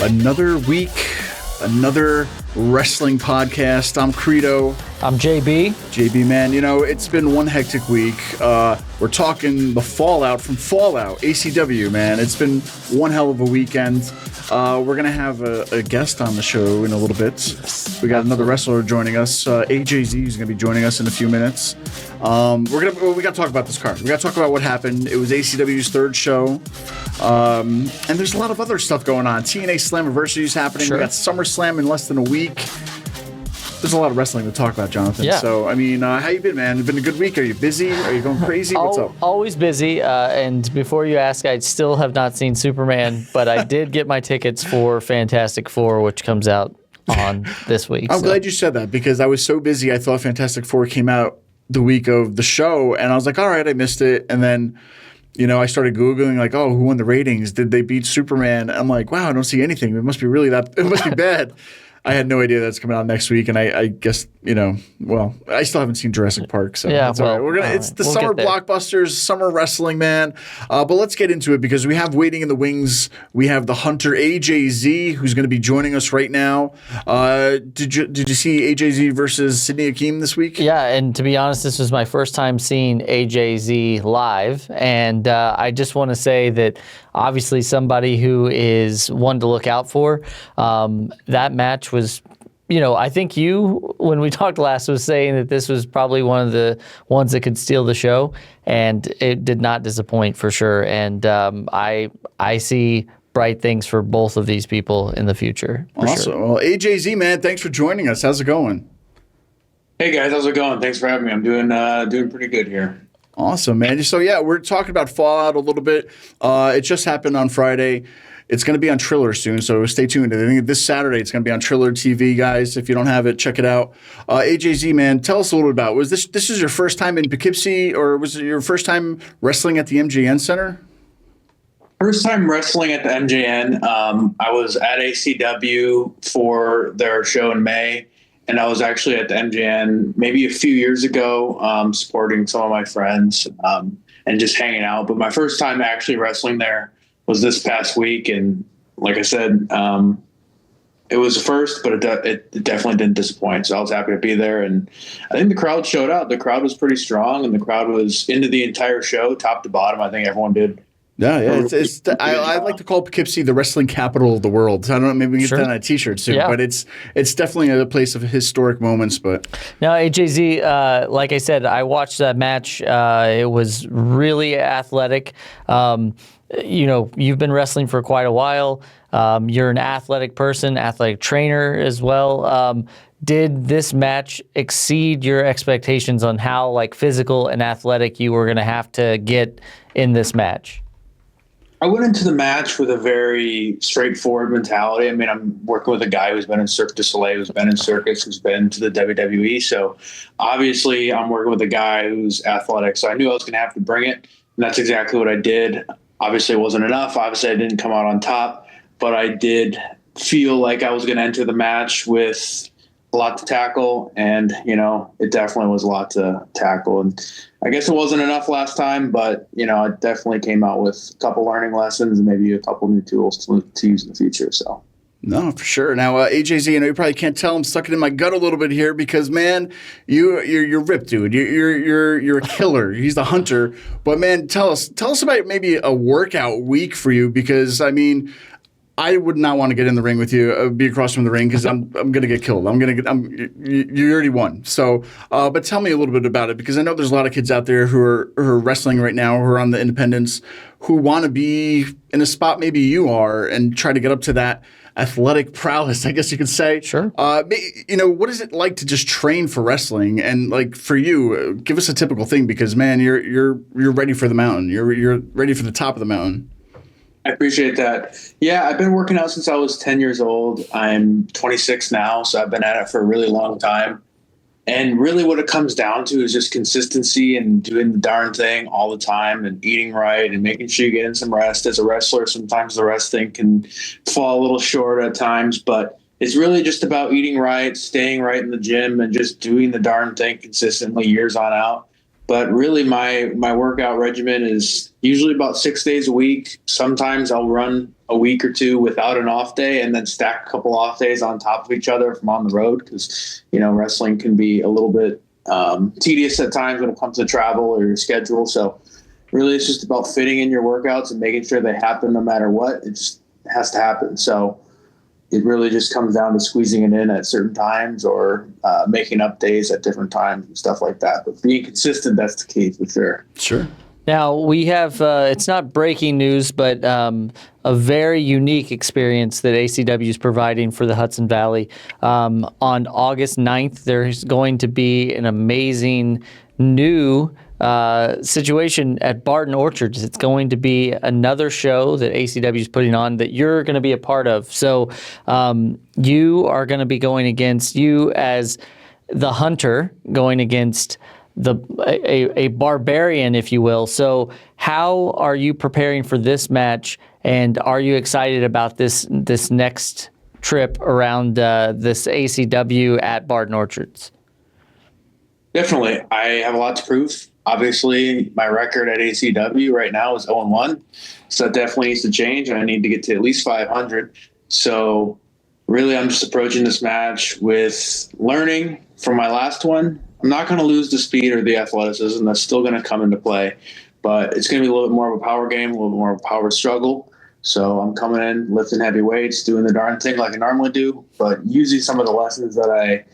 Another week, another wrestling podcast. I'm Credo. I'm JB. JB, man, you know, it's been one hectic week. We're talking the fallout from Fallout, ACW, man. It's been one hell of a weekend. We're going to have a guest on the show in a little bit. We got another wrestler joining us. AJZ is going to be joining us in a few minutes. We got to talk about this card. We got to talk about what happened. It was ACW's third show. And there's a lot of other stuff going on. TNA Slammiversary is happening. Sure. We got SummerSlam in less than a week. There's a lot of wrestling to talk about, Jonathan. Yeah. So, I mean, how you been, man? It's been a good week. Are you busy? Are you going crazy? What's up? Always busy. And before you ask, I still have not seen Superman, but I did get my tickets for Fantastic Four, which comes out on this week. I'm glad you said that because I was so busy. I thought Fantastic Four came out the week of the show, and I was like, all right, I missed it. And then, you know, I started Googling, like, oh, who won the ratings? Did they beat Superman? I'm like, wow, I don't see anything. It must be bad. I had no idea that's coming out next week, and I guess, you know, well, I still haven't seen Jurassic Park, so yeah, that's all right. It's the summer blockbusters, summer wrestling, man. But let's get into it because we have waiting in the wings. We have the Hunter AJZ, who's going to be joining us right now. Did you see AJZ versus Sidney Akeem this week? Yeah, and to be honest, this was my first time seeing AJZ live, and I just want to say that obviously somebody who is one to look out for. That match was, you know, I think you, when we talked last, was saying that this was probably one of the ones that could steal the show, and it did not disappoint for sure. And I see bright things for both of these people in the future. Awesome. Sure. Well, AJZ, man, thanks for joining us. How's it going? Hey guys, how's it going? Thanks for having me. I'm doing pretty good here. Awesome, man. So yeah, we're talking about Fallout a little bit. It just happened on Friday. It's going to be on Triller soon, so stay tuned. I think this Saturday it's going to be on Triller TV, guys. If you don't have it, check it out. AJZ, man, tell us a little bit about. Was this is your first time in Poughkeepsie, or was it your first time wrestling at the MJN Center? First time wrestling at the MJN. I was at ACW for their show in May, and I was actually at the MJN maybe a few years ago, supporting some of my friends and just hanging out. But my first time actually wrestling there was this past week, and like I said, it was a first, but it definitely didn't disappoint. So I was happy to be there, and I think the crowd showed up. The crowd was pretty strong, and the crowd was into the entire show, top to bottom. I think everyone did. Yeah. I like to call Poughkeepsie the wrestling capital of the world. I don't know, maybe we can get that on a T-shirt soon. Yeah. But it's definitely a place of historic moments. But now, AJZ, like I said, I watched that match. It was really athletic. You know, you've been wrestling for quite a while. You're an athletic person, athletic trainer as well. Did this match exceed your expectations on how like physical and athletic you were going to have to get in this match? I went into the match with a very straightforward mentality. I mean, I'm working with a guy who's been in Cirque du Soleil, who's been in circus, who's been to the WWE. So obviously I'm working with a guy who's athletic. So I knew I was going to have to bring it. And that's exactly what I did. Obviously it wasn't enough. Obviously I didn't come out on top, but I did feel like I was going to enter the match with a lot to tackle. And, you know, it definitely was a lot to tackle. And I guess it wasn't enough last time, but, you know, I definitely came out with a couple learning lessons and maybe a couple new tools to use in the future. So. No, for sure. Now, AJZ, I know you probably can't tell. I'm sucking in my gut a little bit here because, man, you're ripped, dude. You're a killer. He's the Hunter. But man, tell us about maybe a workout week for you because I mean, I would not want to get in the ring with you, be across from the ring because I'm gonna get killed. You already won. So, but tell me a little bit about it because I know there's a lot of kids out there who are wrestling right now, who are on the independents, who want to be in a spot maybe you are and try to get up to that athletic prowess, I guess you could say. Sure. You know, what is it like to just train for wrestling? And like for you, give us a typical thing because man, you're ready for the mountain. You're ready for the top of the mountain. I appreciate that. Yeah, I've been working out since I was 10 years old. I'm 26 now, so I've been at it for a really long time. And really what it comes down to is just consistency and doing the darn thing all the time and eating right and making sure you get in some rest. As a wrestler, sometimes the resting can fall a little short at times, but it's really just about eating right, staying right in the gym, and just doing the darn thing consistently years on out. But really my workout regimen is usually about 6 days a week. Sometimes I'll run a week or two without an off day and then stack a couple off days on top of each other from on the road. Cause wrestling can be a little bit tedious at times when it comes to travel or your schedule. So really it's just about fitting in your workouts and making sure they happen no matter what. It just has to happen. So it really just comes down to squeezing it in at certain times or making up days at different times and stuff like that. But being consistent, that's the key for sure. Sure. Now, we have, it's not breaking news, but a very unique experience that ACW is providing for the Hudson Valley. On August 9th, there's going to be an amazing new situation at Barton Orchards. It's going to be another show that ACW is putting on that you're going to be a part of. So you are going to be going against, you as the Hunter, going against a barbarian, if you will. So how are you preparing for this match, and are you excited about this next trip around this ACW at Barton Orchards? Definitely. I have a lot to prove. Obviously, my record at ACW right now is 0-1, so that definitely needs to change, and I need to get to at least 500. So really, I'm just approaching this match with learning from my last one. I'm not going to lose the speed or the athleticism. That's still going to come into play, but it's going to be a little bit more of a power game, a little bit more of a power struggle. So I'm coming in, lifting heavy weights, doing the darn thing like I normally do, but using some of the lessons that I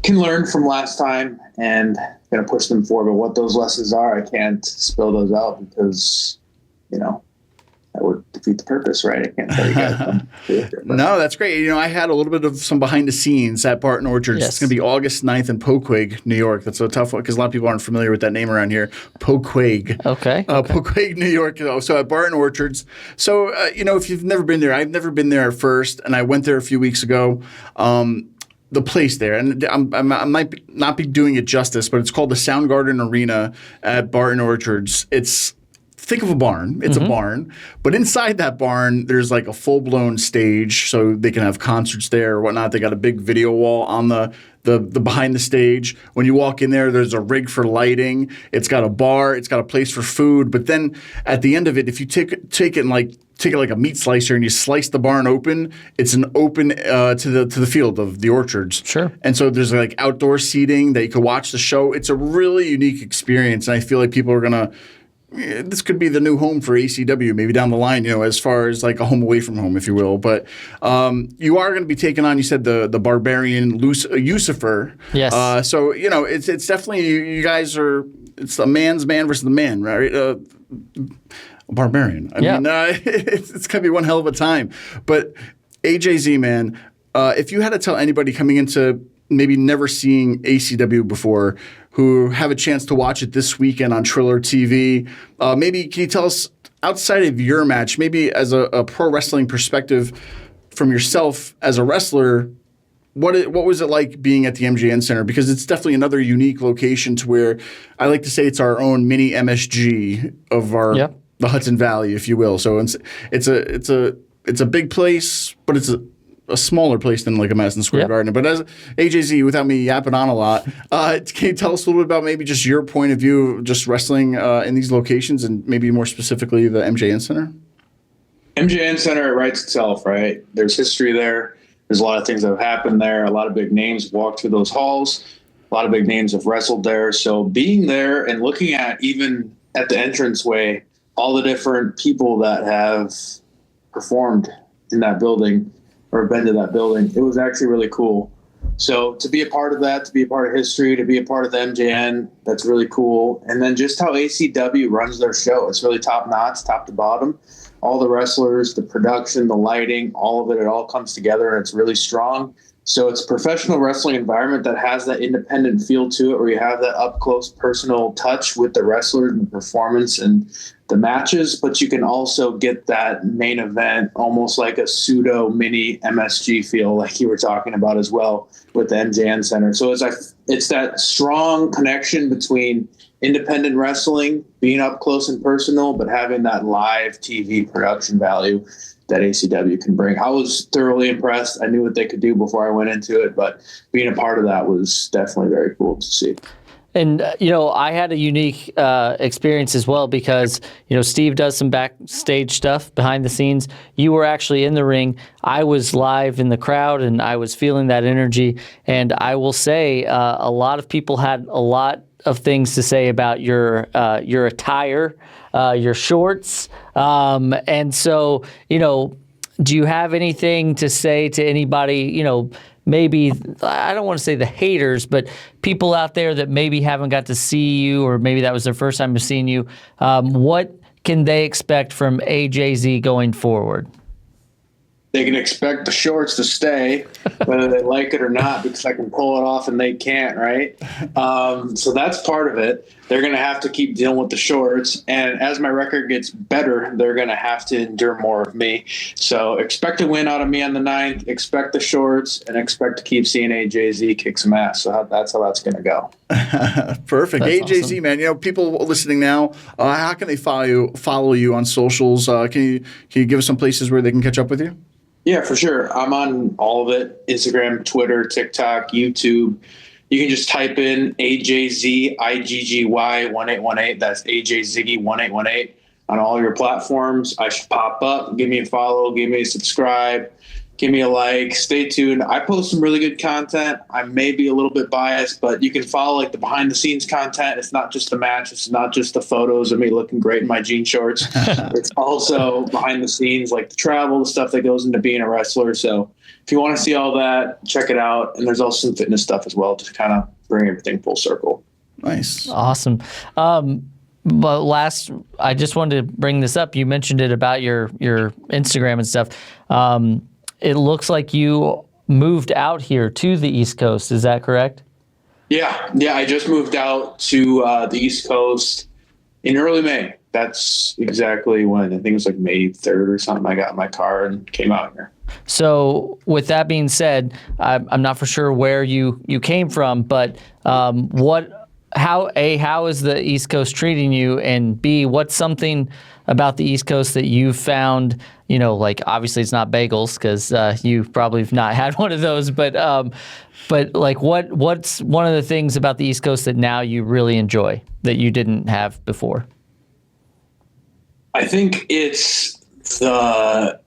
can learn from last time and going to push them forward. But what those lessons are, I can't spill those out because, that would defeat the purpose, right? I can't tell you guys. No, that's great. I had a little bit of some behind the scenes at Barton Orchards. Yes. It's going to be August 9th in Poquag, New York. That's a tough one because a lot of people aren't familiar with that name around here. Poquag. Okay. Poquag, New York. So at Barton Orchards. So, if you've never been there, I've never been there at first, and I went there a few weeks ago. The place there, and I might not be doing it justice, but it's called the Soundgarden Arena at Barton Orchards. Think of a barn. It's a barn. But inside that barn, there's like a full-blown stage, so they can have concerts there or whatnot. They got a big video wall on the behind the stage. When you walk in there, there's a rig for lighting. It's got a bar. It's got a place for food. But then at the end of it, if you take it like a meat slicer and you slice the barn open, it's an open to the field of the orchards. Sure. And so there's like outdoor seating that you can watch the show. It's a really unique experience, and I feel like people are gonna. This could be the new home for ACW, maybe down the line, as far as like a home away from home, if you will. But you are going to be taking on, you said, the barbarian Lucifer. Yes. So, it's definitely, you guys are, it's a man's man versus the man, right? A barbarian. I mean, it's going to be one hell of a time. But AJZ, man, if you had to tell anybody coming into maybe never seeing ACW before, who have a chance to watch it this weekend on Triller TV, maybe can you tell us, outside of your match, maybe as a pro wrestling perspective from yourself as a wrestler, what was it like being at the MJN Center? Because it's definitely another unique location to where I like to say it's our own mini MSG of the Hudson Valley, if you will. So it's a big place, but it's a smaller place than like a Madison Square Garden. But as AJZ, without me yapping on a lot, can you tell us a little bit about maybe just your point of view of just wrestling in these locations and maybe more specifically the MJN Center? MJN Center writes itself, right? There's history there. There's a lot of things that have happened there. A lot of big names have walked through those halls. A lot of big names have wrestled there. So being there and looking at, even at the entranceway, all the different people that have performed in that building or been to that building, it was actually really cool. So to be a part of that, to be a part of history, to be a part of the MJN, that's really cool. And then just how ACW runs their show. It's really top notch, top to bottom. All the wrestlers, the production, the lighting, all of it all comes together and it's really strong. So it's a professional wrestling environment that has that independent feel to it, where you have that up close personal touch with the wrestler and the performance and the matches, but you can also get that main event, almost like a pseudo mini MSG feel, like you were talking about as well with the MJN Center. So it's that strong connection between independent wrestling, being up close and personal, but having that live TV production value that ACW can bring. I was thoroughly impressed. I knew what they could do before I went into it, but being a part of that was definitely very cool to see. And, I had a unique experience as well because, Steve does some backstage stuff behind the scenes. You were actually in the ring. I was live in the crowd, and I was feeling that energy. And I will say a lot of people had a lot of things to say about your attire, your shorts. And so, do you have anything to say to anybody, maybe, I don't want to say the haters, but people out there that maybe haven't got to see you, or maybe that was their first time of seeing you? What can they expect from AJZ going forward? They can expect the shorts to stay, whether they like it or not, because I can pull it off and they can't, right? So that's part of it. They're going to have to keep dealing with the shorts. And as my record gets better, they're going to have to endure more of me. So expect a win out of me on the 9th, expect the shorts, and expect to keep seeing AJZ kick some ass. So that's how that's going to go. Perfect. That's AJZ, awesome. man, people listening now, how can they follow you on socials? Can you give us some places where they can catch up with you? Yeah, for sure. I'm on all of it: Instagram, Twitter, TikTok, YouTube. You can just type in AJZ IGGY 1818. That's AJ Ziggy 1818 on all your platforms. I should pop up. Give me a follow. Give me a subscribe. Give me a like. Stay tuned. I post some really good content. I may be a little bit biased, but you can follow like the behind the scenes content. It's not just the match. It's not just the photos of me looking great in my jean shorts. It's also behind the scenes, like the travel, the stuff that goes into being a wrestler. So if you want to see all that, check it out. And there's also some fitness stuff as well to kind of bring everything full circle. Nice. Awesome. But I just wanted to bring this up. You mentioned it about your Instagram and stuff. It looks like you moved out here to the East Coast. Is that correct? Yeah. I just moved out to the East Coast in early May. That's exactly when. I think it was like May 3rd or something. I got in my car and came out here. So with that being said, I'm not for sure where you came from, but how is the East Coast treating you? And B, what's something about the East Coast that you've found, like obviously it's not bagels because you probably have not had one of those, but like what's one of the things about the East Coast that now you really enjoy that you didn't have before? I think it's the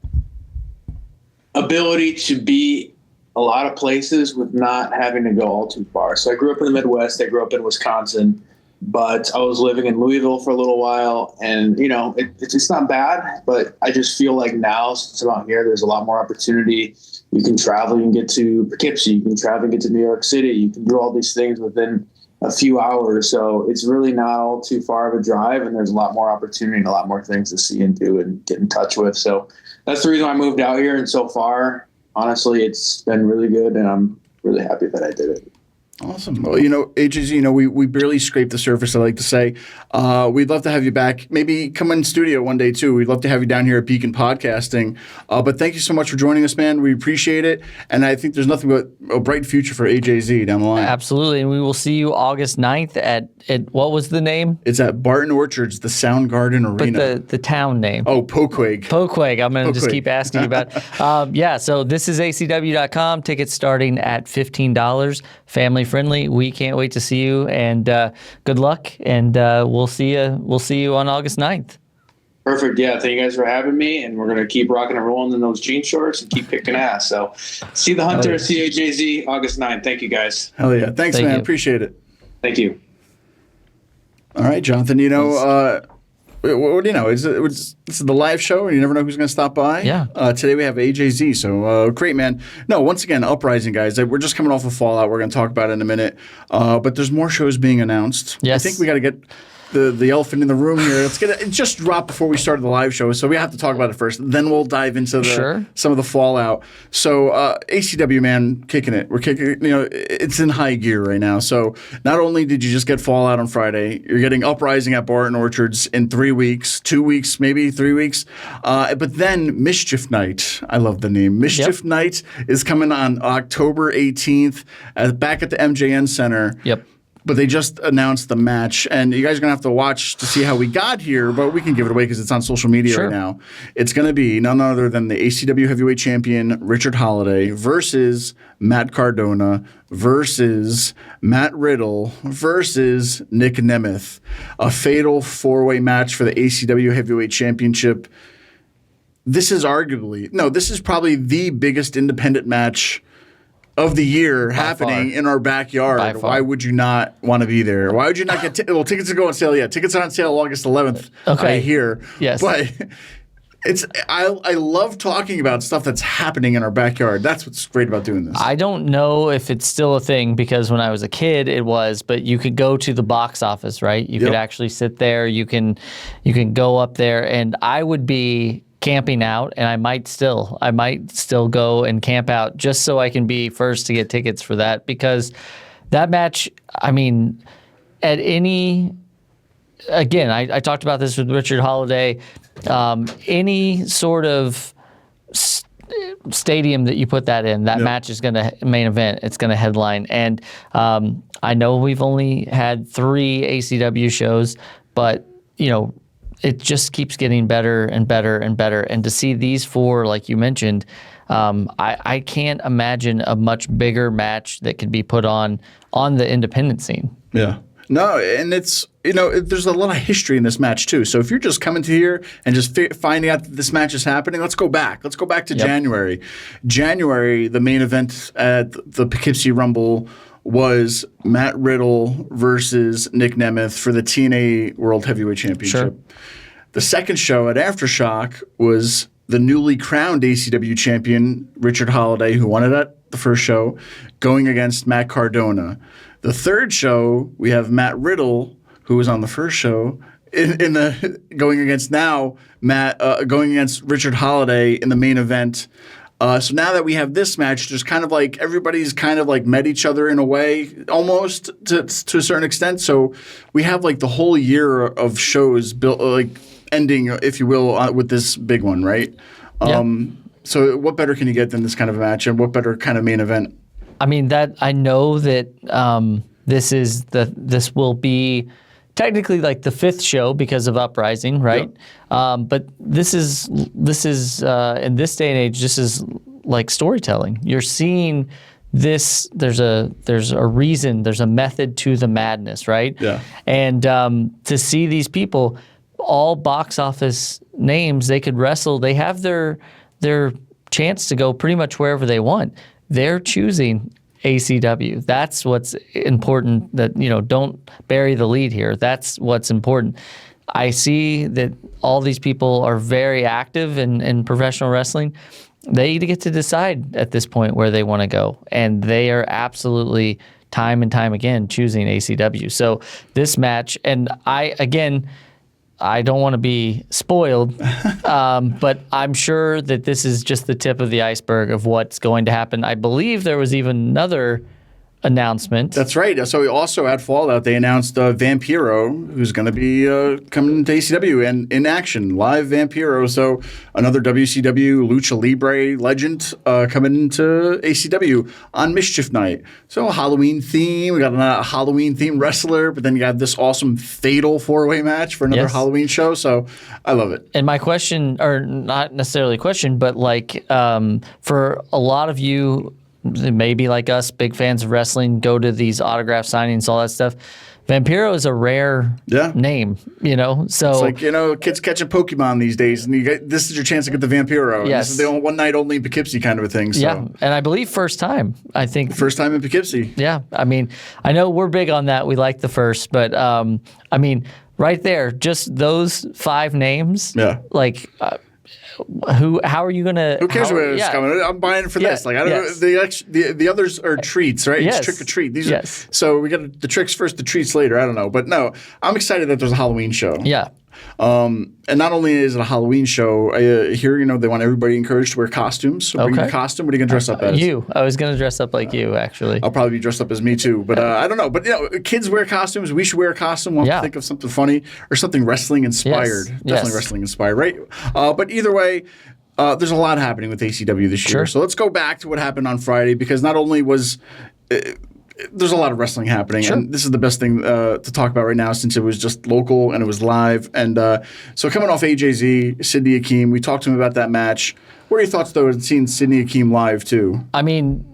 ability to be a lot of places with not having to go all too far. So I grew up in the Midwest. I grew up in Wisconsin, but I was living in Louisville for a little while, and it's not bad, but I just feel like now since I'm out here, there's a lot more opportunity. You can travel, you can get to Poughkeepsie, you can travel and get to New York City. You can do all these things within a few hours. So it's really not all too far of a drive, and there's a lot more opportunity and a lot more things to see and do and get in touch with. So that's the reason I moved out here. And so far, honestly, it's been really good, and I'm really happy that I did it. Awesome. Well, AJZ, we barely scraped the surface, I like to say. We'd love to have you back. Maybe come in studio one day, too. We'd love to have you down here at Beacon Podcasting. But thank you so much for joining us, man. We appreciate it. And I think there's nothing but a bright future for AJZ down the line. Absolutely. And we will see you August 9th at what was the name? It's at Barton Orchards, the Soundgarden Arena. But the town name. Oh, Poquag. Poquag. I'm going to just keep asking you about it. So this is ACW.com. Tickets starting at $15. Family friendly. We can't wait to see you, and good luck. And we'll see you on August 9th. Perfect. Yeah. Thank you guys for having me, and we're going to keep rocking and rolling in those jean shorts and keep kicking ass. So see the Hunter, see AJZ August 9th. Thank you guys. Hell yeah. Thanks, man. You. Appreciate it. Thank you. All right, Jonathan, what do you know? This is the live show, and you never know who's going to stop by. Yeah. Today we have AJZ, so great, man. No, once again, Uprising, guys. We're just coming off of Fallout. We're going to talk about it in a minute. But there's more shows being announced. Yes. I think we got to get the elephant in the room here. Let's get it just dropped before we started the live show, so we have to talk about it first. Then we'll dive into some of the Fallout. So ACW, man, kicking it. We're kicking. It's in high gear right now. So not only did you just get Fallout on Friday, you're getting Uprising at Barton Orchards in 3 weeks, 2 weeks, maybe 3 weeks. But then Mischief Night. I love the name. Mischief Night is coming on October 18th back at the MJN Center. Yep. but they just announced the match, and you guys are going to have to watch to see how we got here, but we can give it away because it's on social media right now. It's going to be none other than the ACW Heavyweight Champion, Richard Holiday, versus Matt Cardona, versus Matt Riddle, versus Nick Nemeth. A fatal four-way match for the ACW Heavyweight Championship. This is probably the biggest independent match of the year happening in our backyard. Why would you not want to be there? Why would you not get tickets to go on sale? Yeah, tickets are on sale August 11th. I hear. Yes. But I love talking about stuff that's happening in our backyard. That's what's great about doing this. I don't know if it's still a thing because when I was a kid it was, but you could go to the box office, right? You could actually sit there, you can go up there, and I would be camping out, and I might still go and camp out just so I can be first to get tickets for that, because that match, I mean, I talked about this with Richard Holiday, any sort of stadium that you put that in, that match is going to main event, it's going to headline, and I know we've only had 3 ACW shows, but, you know, it just keeps getting better and better and better. And to see these 4, like you mentioned, I can't imagine a much bigger match that could be put on the independent scene. Yeah. No, and it's, there's a lot of history in this match too. So if you're just coming to here and just finding out that this match is happening, let's go back. Let's go back to January. January, the main event at the Poughkeepsie Rumble was Matt Riddle versus Nick Nemeth for the TNA World Heavyweight Championship. Sure. The second show at Aftershock was the newly crowned ACW champion, Richard Holiday, who won it at the first show, going against Matt Cardona. The third show, we have Matt Riddle, who was on the first show, going against Richard Holiday in the main event. So now that we have this match, there's kind of like everybody's kind of like met each other in a way, almost to a certain extent. So we have like the whole year of shows built, like ending, if you will, with this big one, right? So what better can you get than this kind of a match, and what better kind of main event? I mean, that I know that this will be technically like the 5th show because of Uprising, right? Yep. But this is in this day and age, this is like storytelling. You're seeing this. There's a reason. There's a method to the madness, right? Yeah. And to see these people, all box office names, they could wrestle. They have their chance to go pretty much wherever they want. They're choosing ACW. That's what's important, that, don't bury the lead here. That's what's important. I see that all these people are very active in professional wrestling. They get to decide at this point where they want to go, and they are absolutely time and time again choosing ACW. So this match, and I don't want to be spoiled, but I'm sure that this is just the tip of the iceberg of what's going to happen. I believe there was even another announcement. That's right. So also at Fallout, they announced Vampiro, who's going to be coming to ACW and in action, live Vampiro. So another WCW Lucha Libre legend coming into ACW on Mischief Night. So a Halloween theme. We got a Halloween themed wrestler, but then you got this awesome fatal 4-way match for another Halloween show. So I love it. And my question, or not necessarily a question, but like for a lot of you, maybe like us, big fans of wrestling, go to these autograph signings, all that stuff. Vampiro is a rare name, So it's like, kids catching Pokemon these days, and this is your chance to get the Vampiro. Yes. This is the one night only in Poughkeepsie kind of a thing. So. Yeah, and I believe first time. I think first time in Poughkeepsie. Yeah, I mean, I know we're big on that. We like the first, but I mean, right there, just those 5 names. Yeah, like. How are you gonna? Who cares where it's coming? I'm buying for this. Like I don't know. The others are treats, right? It's trick or treat. These are, so we got the tricks first, the treats later. I don't know, but no, I'm excited that there's a Halloween show. Yeah. And not only is it a Halloween show, I hear they want everybody encouraged to wear costumes. So bring your costume. What are you gonna dress up as? I was gonna dress up like you, actually. I'll probably be dressed up as me too, but I don't know. But kids wear costumes. We should wear a costume. We'll have to think of something funny or something wrestling inspired. Yes. Definitely wrestling inspired, right? But either way. There's a lot happening with ACW this year. So let's go back to what happened on Friday, because not only was there's a lot of wrestling happening, and this is the best thing to talk about right now since it was just local and it was live. And so coming off AJZ, Sydney Akeem, we talked to him about that match. What are your thoughts, though, on seeing Sydney Akeem live, too? I mean,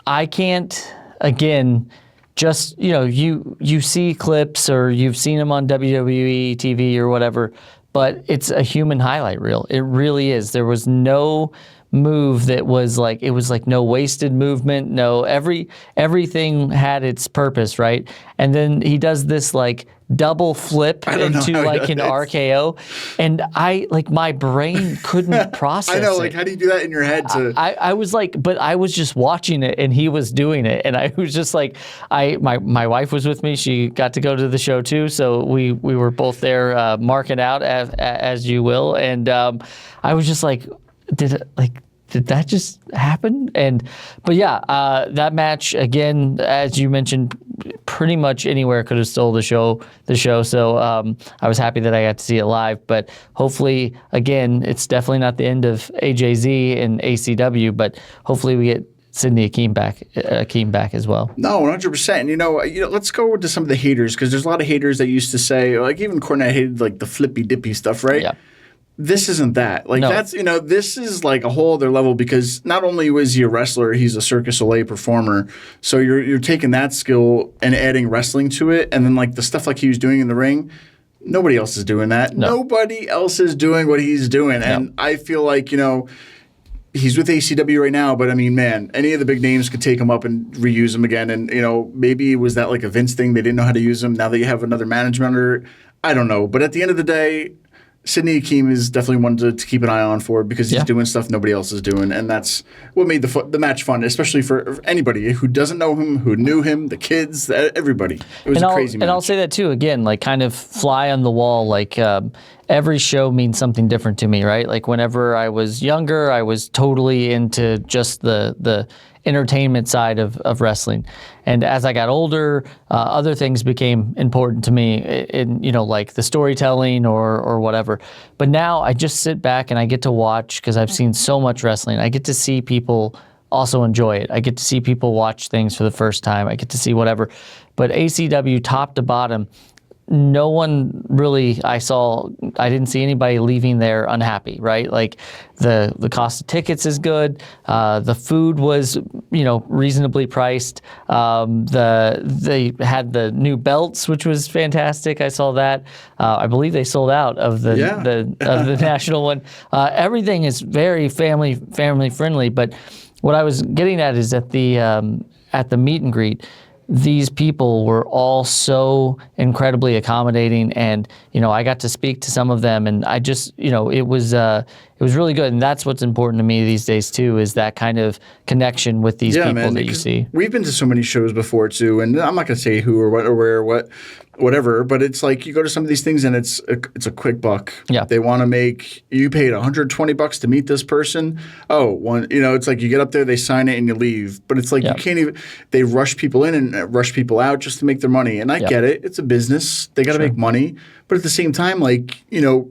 I can't, again, just, you see clips or you've seen him on WWE TV or whatever, but it's a human highlight reel. It really is. There was no move that was like, it was like no wasted movement, no, everything had its purpose, right? And then he does this like double flip into like an RKO, and my brain couldn't process it. I know, like, how do you do that in your head? I was like, but I was just watching it and he was doing it, and I was just like, my wife was with me. She got to go to the show too, so we were both there marking out as you will, and I was just like, did that just happen? But yeah, that match again, as you mentioned, pretty much anywhere could have stole the show. So I was happy that I got to see it live. But hopefully, again, it's definitely not the end of AJZ and ACW. But hopefully, we get Sydney Akeem back as well. No, 100%. And let's go to some of the haters, because there's a lot of haters that used to say, like, even Cornette hated like the flippy dippy stuff, right? Yeah. This isn't that. Like, that's, this is like a whole other level, because not only was he a wrestler, he's a Circus Soleil performer. So you're taking that skill and adding wrestling to it. And then like the stuff like he was doing in the ring, nobody else is doing that. No. Nobody else is doing what he's doing. And I feel like, he's with ACW right now, but I mean, man, any of the big names could take him up and reuse him again. And, maybe was that like a Vince thing? They didn't know how to use him. Now that you have another management under, I don't know. But at the end of the day, Sydney Akeem is definitely one to keep an eye on for, because he's doing stuff nobody else is doing, and that's what made the match fun, especially for anybody who doesn't know him, who knew him, the kids, everybody. It was a crazy match. And I'll say that too, again, like kind of fly on the wall, like every show means something different to me, right? Like whenever I was younger, I was totally into just the entertainment side of wrestling. And as I got older, other things became important to me, in like the storytelling or whatever. But now I just sit back and I get to watch, because I've seen so much wrestling. I get to see people also enjoy it. I get to see people watch things for the first time. I get to see whatever. But ACW, top to bottom, no one really, I didn't see anybody leaving there unhappy, right? Like the cost of tickets is good. The food was, reasonably priced. They had the new belts, which was fantastic. I saw that. I believe they sold out of the national one. Everything is very family friendly. But what I was getting at is at the meet and greet, these people were all so incredibly accommodating, and I got to speak to some of them, and I just it was really good, and that's what's important to me these days too, is that kind of connection with these people that you see. We've been to so many shows before too, and I'm not going to say who or what or where or what. Whatever, but it's like you go to some of these things and it's a quick buck. Yeah. They want to make you paid $120 to meet this person. It's like you get up there, they sign it, and you leave. But it's like you can't even. They rush people in and rush people out just to make their money. And I get it; it's a business. They got to make money. But at the same time,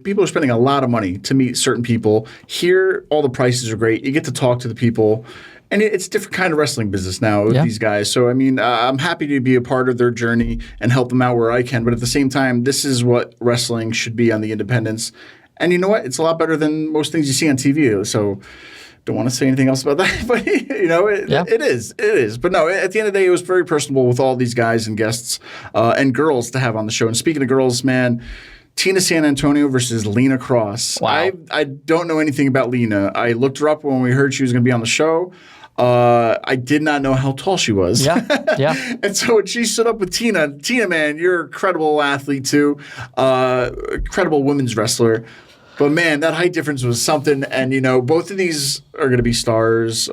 people are spending a lot of money to meet certain people. Here, all the prices are great. You get to talk to the people. And it's a different kind of wrestling business now with these guys. So, I mean, I'm happy to be a part of their journey and help them out where I can. But at the same time, this is what wrestling should be on the independents. And you know what? It's a lot better than most things you see on TV. So don't want to say anything else about that. But, it is. It is. But no, at the end of the day, it was very personable with all these guys and guests and girls to have on the show. And speaking of girls, man, Tina San Antonio versus Lena Cross. Wow. I don't know anything about Lena. I looked her up when we heard she was going to be on the show. I did not know how tall she was. Yeah. And so when she stood up with Tina, man, you're a credible athlete too, credible women's wrestler. But man, that height difference was something. And both of these are going to be stars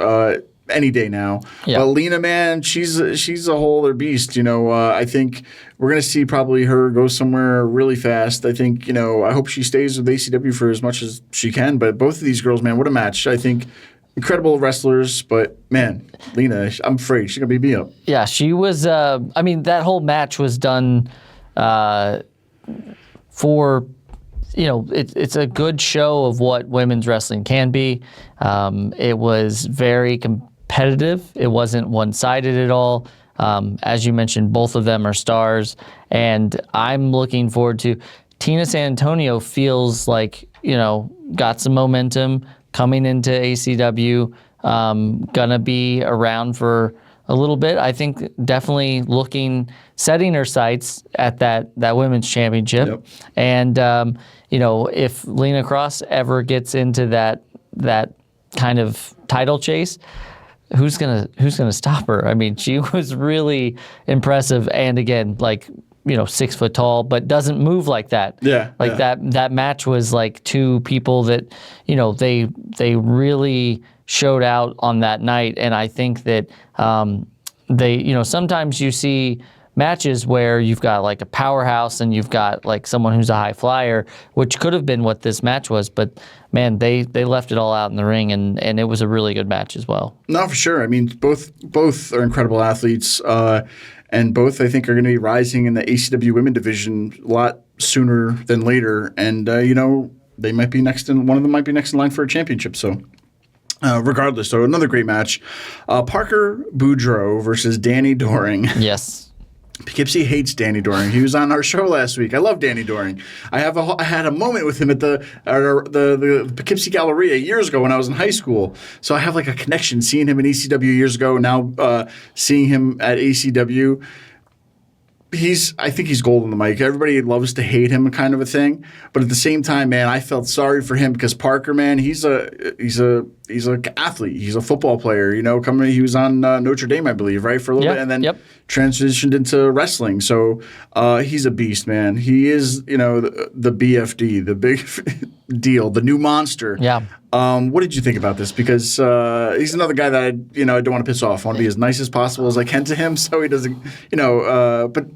any day now. Yeah. But Lena, man, she's a whole other beast. I think we're going to see probably her go somewhere really fast. I think, I hope she stays with ACW for as much as she can. But both of these girls, man, what a match. I think incredible wrestlers, but man, Lena, I'm afraid she's going to be beat up. Yeah, she was, that whole match was done for, it's a good show of what women's wrestling can be. It was very competitive competitive. It wasn't one-sided at all. As you mentioned, both of them are stars, and I'm looking forward to. Tina San Antonio feels like, got some momentum coming into ACW, gonna be around for a little bit. I think definitely setting her sights at that women's championship. Yep. And, if Lena Cross ever gets into that kind of title chase, who's gonna stop her? I mean, she was really impressive, and again, 6 foot tall, but doesn't move like that. That match was like two people that, they really showed out on that night, and I think that sometimes you see matches where you've got like a powerhouse and you've got like someone who's a high flyer, which could have been what this match was, but man, they left it all out in the ring, and it was a really good match as well. No, for sure. I mean, both are incredible athletes, and both I think are going to be rising in the ACW women division a lot sooner than later, and they might be next in. One of them might be next in line for a championship. So. Regardless, so another great match. Parker Boudreaux versus Danny Doring. Yes. Poughkeepsie hates Danny Doring. He was on our show last week. I love Danny Doring. I had a moment with him at the Poughkeepsie Galleria years ago when I was in high school. So I have like a connection seeing him in ECW years ago, and now seeing him at ACW. I think he's gold on the mic. Everybody loves to hate him, kind of a thing. But at the same time, man, I felt sorry for him because Parker, man, he's an athlete. He's a football player. He was on Notre Dame, I believe, right, for a little bit, and then transitioned into wrestling. So he's a beast, man. He is, the BFD, the big deal, the new monster. Yeah. What did you think about this? Because he's another guy that I don't want to piss off. I want to be as nice as possible as I can to him, so he doesn't, but.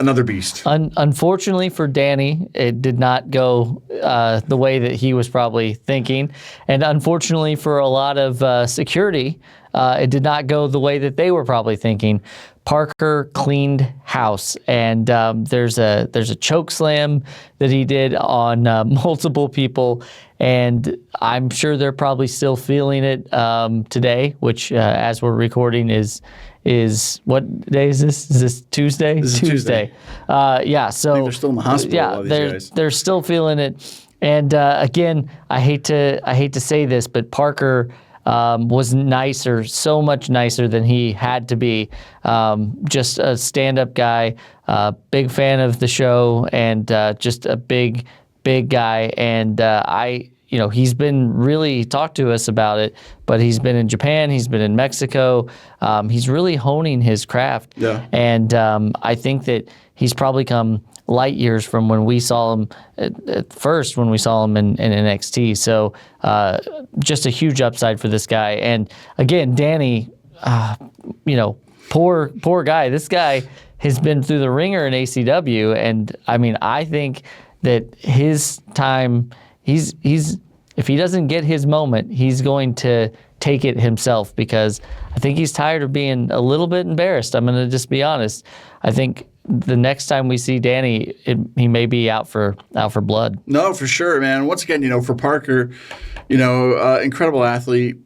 Another beast. Unfortunately for Danny, it did not go the way that he was probably thinking. And unfortunately for a lot of security, it did not go the way that they were probably thinking. Parker cleaned house, and there's a choke slam that he did on multiple people, and I'm sure they're probably still feeling it today, which as we're recording is what day is this? Is this Tuesday? This is Tuesday. Yeah, so I think they're still in the hospital. Yeah, they're still feeling it. And again, I hate to say this, but Parker was nicer, so much nicer than he had to be. Just a stand-up guy, big fan of the show, and just a big guy. And he's been really talked to us about it, but he's been in Japan, he's been in Mexico. He's really honing his craft. Yeah. And I think that he's probably come light years from when we saw him at first, when we saw him in NXT. So just a huge upside for this guy. And again, Danny, poor guy. This guy has been through the ringer in ACW. And I mean, I think that his time, he's if he doesn't get his moment, he's going to take it himself, because I think he's tired of being a little bit embarrassed. I'm going to just be honest. I think the next time we see Danny, he may be out for blood. No, for sure, man. Once again, for Parker, incredible athlete,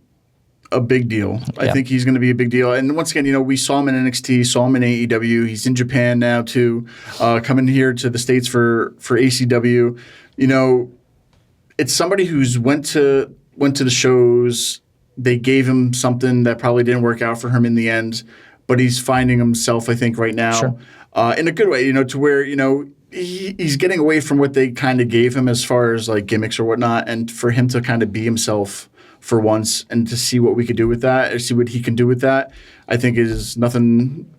a big deal. I think he's going to be a big deal. And once again, we saw him in NXT, saw him in AEW. He's in Japan now too, coming here to the States for ACW. It's somebody who's went to the shows. They gave him something that probably didn't work out for him in the end, but he's finding himself, I think, right now. Sure. In a good way, to where, he's getting away from what they kind of gave him as far as like gimmicks or whatnot, and for him to kind of be himself for once and to see what we could do with that, or see what he can do with that, I think is nothing.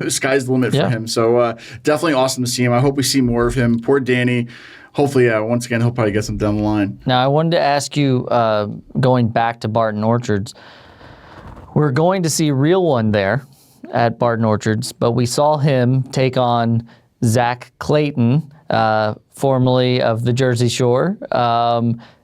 Sky's the limit for him. So definitely awesome to see him. I hope we see more of him. Poor Danny. Hopefully, once again, he'll probably get some down the line. Now, I wanted to ask you, going back to Barton Orchards, we're going to see Real One there at Barton Orchards, but we saw him take on Zach Clayton, formerly of the Jersey Shore.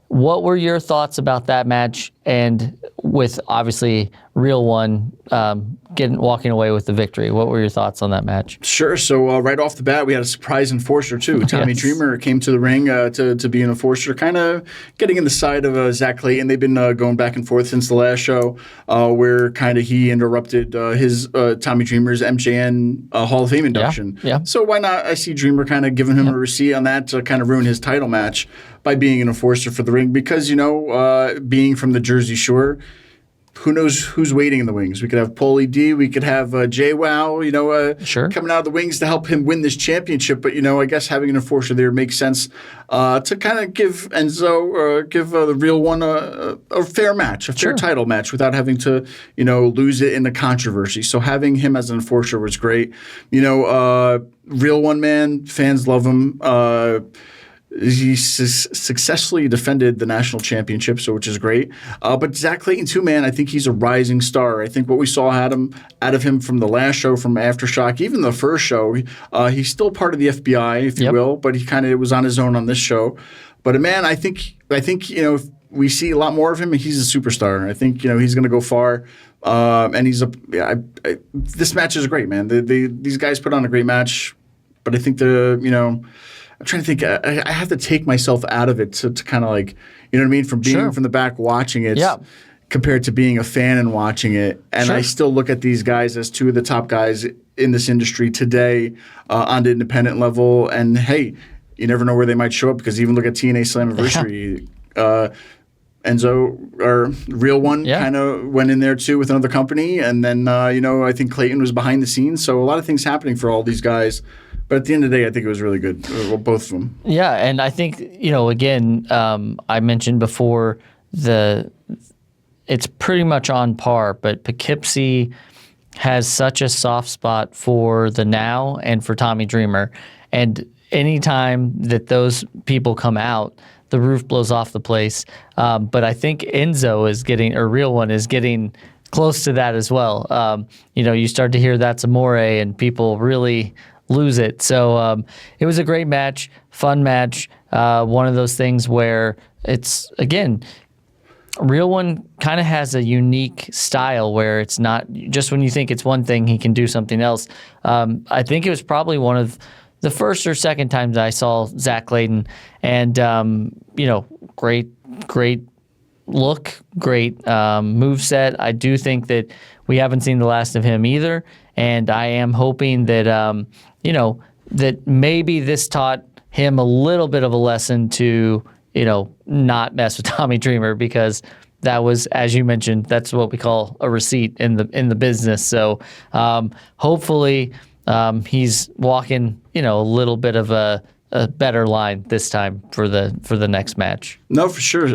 What were your thoughts about that match? And with obviously Real One walking away with the victory. What were your thoughts on that match? Sure. So right off the bat, we had a surprise enforcer too. Tommy Yes. Dreamer came to the ring to be an enforcer, kind of getting in the side of Zach Clayton. They've been going back and forth since the last show, where kind of he interrupted his Tommy Dreamer's MJN Hall of Fame induction. Yeah. So why not? I see Dreamer kind of giving him a receipt on that to kind of ruin his title match by being an enforcer for the ring, because being from the Jersey Shore, who knows who's waiting in the wings? We could have Paulie D. We could have JWoww, Sure. coming out of the wings to help him win this championship. But, I guess having an enforcer there makes sense to kind of give Enzo, give the Real One a fair match, a fair title match without having to, lose it in the controversy. So having him as an enforcer was great. Real One, man, fans love him. He successfully defended the national championship, which is great. But Zach Clayton, too, man, I think he's a rising star. I think what we saw out of him from the last show, from Aftershock, even the first show, he's still part of the FBI, if you will, but he kind of was on his own on this show. But, man, I think if we see a lot more of him, and he's a superstar. I think, he's going to go far. And this match is great, man. These guys put on a great match, but I think I'm trying to think. I have to take myself out of it to kind of from being from the back watching it compared to being a fan and watching it. And I still look at these guys as two of the top guys in this industry today on the independent level. And, hey, you never know where they might show up, because even look at TNA Slammiversary. Enzo, or Real One, kind of went in there too with another company. And then, I think Clayton was behind the scenes. So a lot of things happening for all these guys. But at the end of the day, I think it was really good, both of them. Yeah, and I think, again, I mentioned before, it's pretty much on par, but Poughkeepsie has such a soft spot for the Now and for Tommy Dreamer. And anytime that those people come out, the roof blows off the place. But I think Enzo is getting, or Real One is getting close to that as well. You start to hear that's Amore, and people really lose it. So it was a great match, fun match. One of those things where it's, again, Real One kind of has a unique style where it's not just when you think it's one thing, he can do something else. I think it was probably one of the first or second times I saw Zach Clayton, and great look, great moveset. I do think that we haven't seen the last of him either, and I am hoping that that maybe this taught him a little bit of a lesson to not mess with Tommy Dreamer, because that was, as you mentioned, that's what we call a receipt in the business. So hopefully he's walking a little bit of a better line this time for the next match. No, for sure.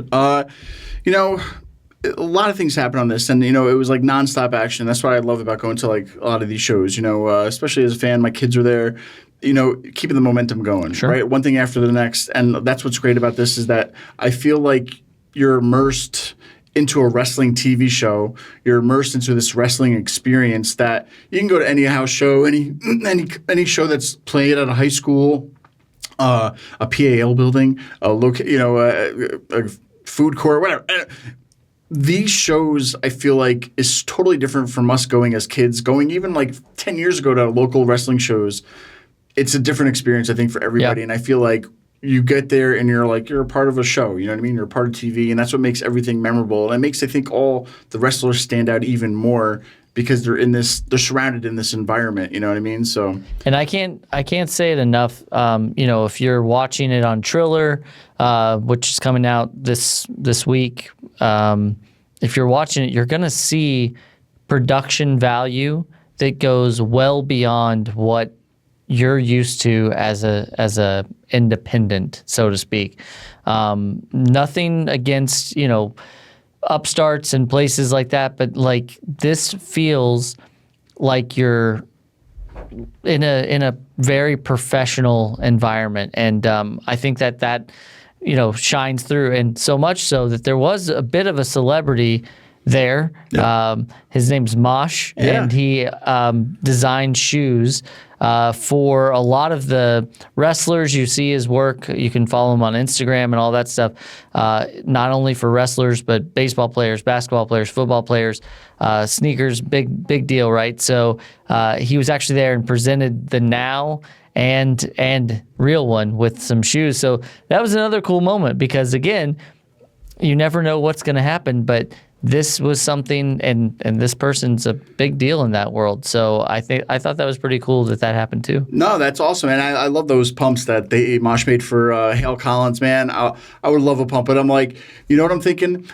A lot of things happen on this, and it was like nonstop action. That's what I love about going to a lot of these shows. Especially as a fan, my kids are there. Keeping the momentum going, right? One thing after the next, and that's what's great about this is that I feel like you're immersed into a wrestling TV show. You're immersed into this wrestling experience that you can go to any house show, any show that's played at a high school, a PAL building, a food court, whatever. These shows, I feel like, is totally different from us going as kids, going even 10 years ago to local wrestling shows. It's a different experience, I think, for everybody. And I feel like you get there and you're a part of a show. You know what I mean? You're a part of TV, and that's what makes everything memorable. And it makes, I think, all the wrestlers stand out even more because they're surrounded in this environment. You know what I mean? So, and I can't say it enough. If you're watching it on Triller, which is coming out this week, if you're watching it, you're gonna see production value that goes well beyond what you're used to as a independent, so to speak. Nothing against upstarts and places like that, but this feels like you're in a very professional environment, and I think that shines through, and so much so that there was a bit of a celebrity there. His name's Mosh, and he designed shoes for a lot of the wrestlers. You see his work. You can follow him on Instagram and all that stuff. Not only for wrestlers, but baseball players, basketball players, football players, sneakers, big deal, right? So he was actually there and presented the Now and Real one with some shoes. So that was another cool moment because, again, you never know what's going to happen, but this was something, and this person's a big deal in that world. So I thought that was pretty cool that happened too. No, that's awesome, and I love those pumps that Mosh made for Hale Collins, man. I would love a pump, but I'm like, you know what I'm thinking?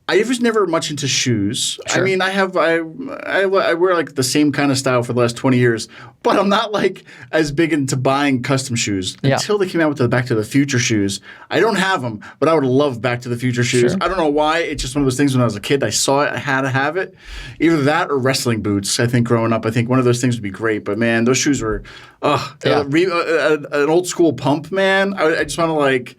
I was never much into shoes. Sure. I mean, I wear like the same kind of style for the last 20 years, but I'm not like as big into buying custom shoes until they came out with the Back to the Future shoes. I don't have them, but I would love Back to the Future shoes. Sure. I don't know why. It's just one of those things when I was a kid, I saw it, I had to have it. Either that or wrestling boots. I think growing up, I think one of those things would be great. But man, those shoes were, an old school pump, man. I just want to like,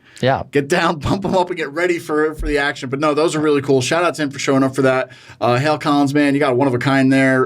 get down, pump them up, and get ready for the action. But no, those are really cool. Shout out to him for showing up for that. Hale Collins, man, you got one of a kind there,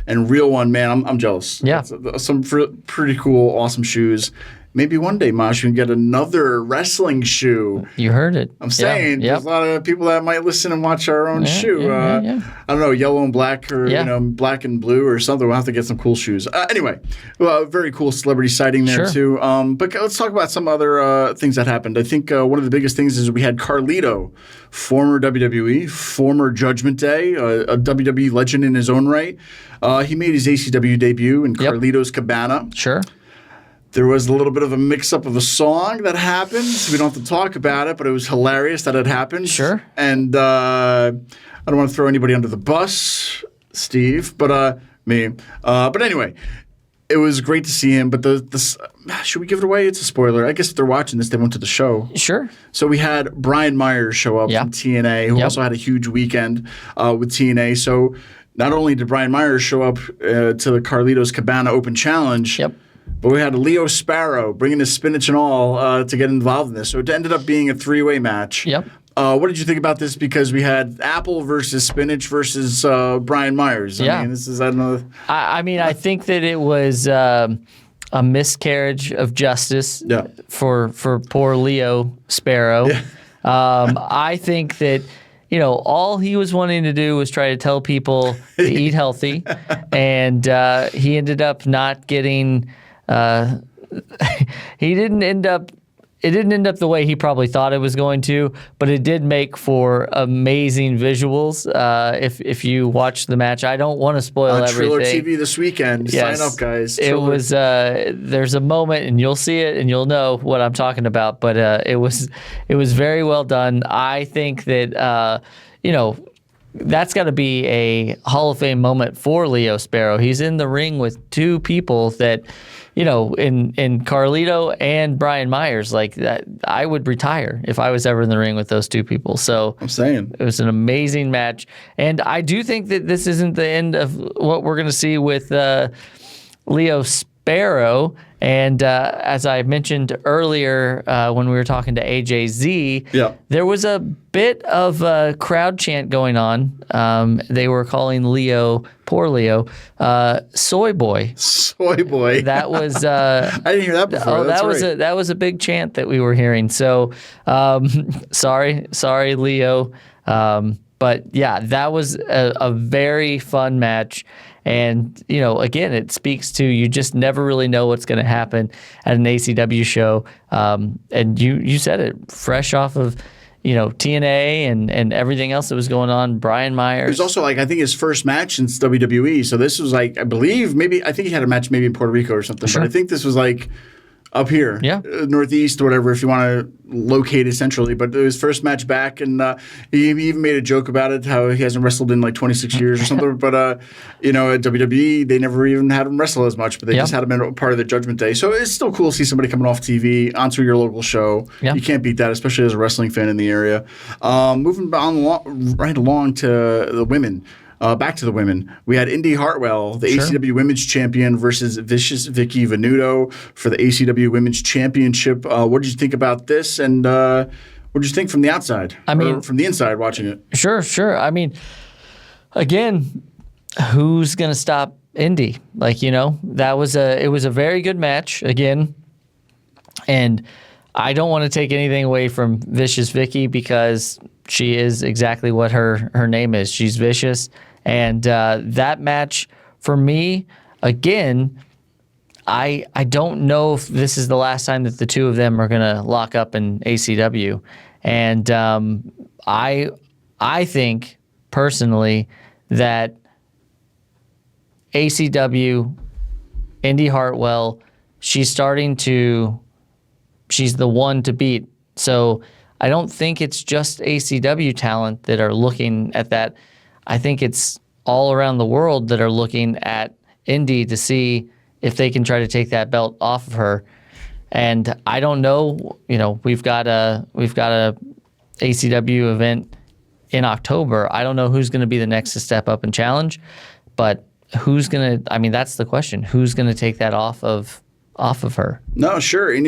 and Real one, man. I'm jealous. Yeah, some pretty cool, awesome shoes. Maybe one day, Mosh, you can get another wrestling shoe. You heard it. I'm saying there's a lot of people that might listen and watch our own shoe. I don't know, yellow and black or black and blue or something. We'll have to get some cool shoes. Anyway, very cool celebrity sighting there too. But let's talk about some other things that happened. I think one of the biggest things is we had Carlito, former WWE, former Judgment Day, a WWE legend in his own right. He made his ACW debut in Carlito's Cabana. Sure. There was a little bit of a mix-up of a song that happened. We don't have to talk about it, but it was hilarious that it happened. Sure. And I don't want to throw anybody under the bus, Steve, but me. But anyway, it was great to see him. But should we give it away? It's a spoiler. I guess if they're watching this, they went to the show. Sure. So we had Brian Myers show up from TNA, who also had a huge weekend with TNA. So not only did Brian Myers show up to the Carlito's Cabana Open Challenge, but we had Leo Sparrow bringing his spinach and all to get involved in this. So it ended up being a three-way match. What did you think about this? Because we had Apple versus Spinach versus Brian Myers. I mean, this is, I don't know. I think that it was a miscarriage of justice for poor Leo Sparrow. I think that, all he was wanting to do was try to tell people to eat healthy, and he ended up not getting. It didn't end up the way he probably thought it was going to, but it did make for amazing visuals. If you watch the match, I don't want to spoil everything. Triller TV this weekend. Yes. Sign up, guys. It was. There's a moment, and you'll see it, and you'll know what I'm talking about. But it was very well done. I think that that's got to be a Hall of Fame moment for Leo Sparrow. He's in the ring with two people that, in Carlito and Brian Myers, like that, I would retire if I was ever in the ring with those two people. So I'm saying it was an amazing match, and I do think that this isn't the end of what we're going to see with Leo Sparrow. And as I mentioned earlier when we were talking to AJZ, there was a bit of a crowd chant going on. They were calling Leo, poor Leo, soy boy. Soy boy. That was I didn't hear that before. That was a big chant that we were hearing. So sorry, Leo. But yeah, that was a very fun match. And, again, it speaks to you just never really know what's going to happen at an ACW show. And you said it, fresh off of, TNA and everything else that was going on, Brian Myers. It was also I think his first match since WWE. So this was I think he had a match maybe in Puerto Rico or something. Sure. But I think this was up here, Northeast or whatever, if you want to locate it centrally. But it was his first match back, and he even made a joke about it, how he hasn't wrestled in 26 years or something. But, at WWE, they never even had him wrestle as much, but they just had him in part of the Judgment Day. So it's still cool to see somebody coming off TV onto your local show. You can't beat that, especially as a wrestling fan in the area. Moving on right along to the women. Back to the women. We had Indy Hartwell, the ACW Women's Champion, versus Vicious Vicky Venuto for the ACW Women's Championship. What did you think about this? And What'd you think from the outside? I mean, or from the inside watching it? Sure. I mean, again, who's gonna stop Indy? Like, it was a very good match again, and I don't want to take anything away from Vicious Vicky because she is exactly what her name is. She's vicious, and that match for me, again, I don't know if this is the last time that the two of them are gonna lock up in ACW, and I think personally that ACW, Indy Hartwell, she's the one to beat. So I don't think it's just ACW talent that are looking at that. I think it's all around the world that are looking at Indy to see if they can try to take that belt off of her. And I don't know, we've got a ACW event in October. I don't know who's going to be the next to step up and challenge, but that's the question. Who's going to take that off of her? No, sure. And,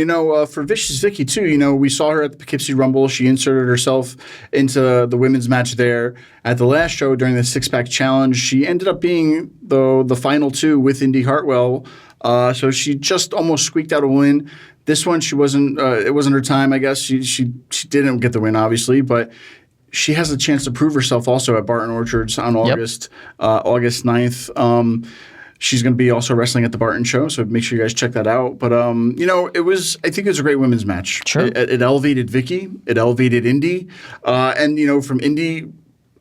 for Vicious Vicky, too, we saw her at the Poughkeepsie Rumble. She inserted herself into the women's match there. At the last show during the six-pack challenge, she ended up being the final two with Indy Hartwell. So she just almost squeaked out a win. This one, she wasn't. It wasn't her time, I guess. She didn't get the win, obviously, but she has a chance to prove herself also at Barton Orchards on August 9th. She's going to be also wrestling at the Barton show, so make sure you guys check that out. But I think it was a great women's match. Sure. It elevated Vicky, it elevated Indy, and from Indy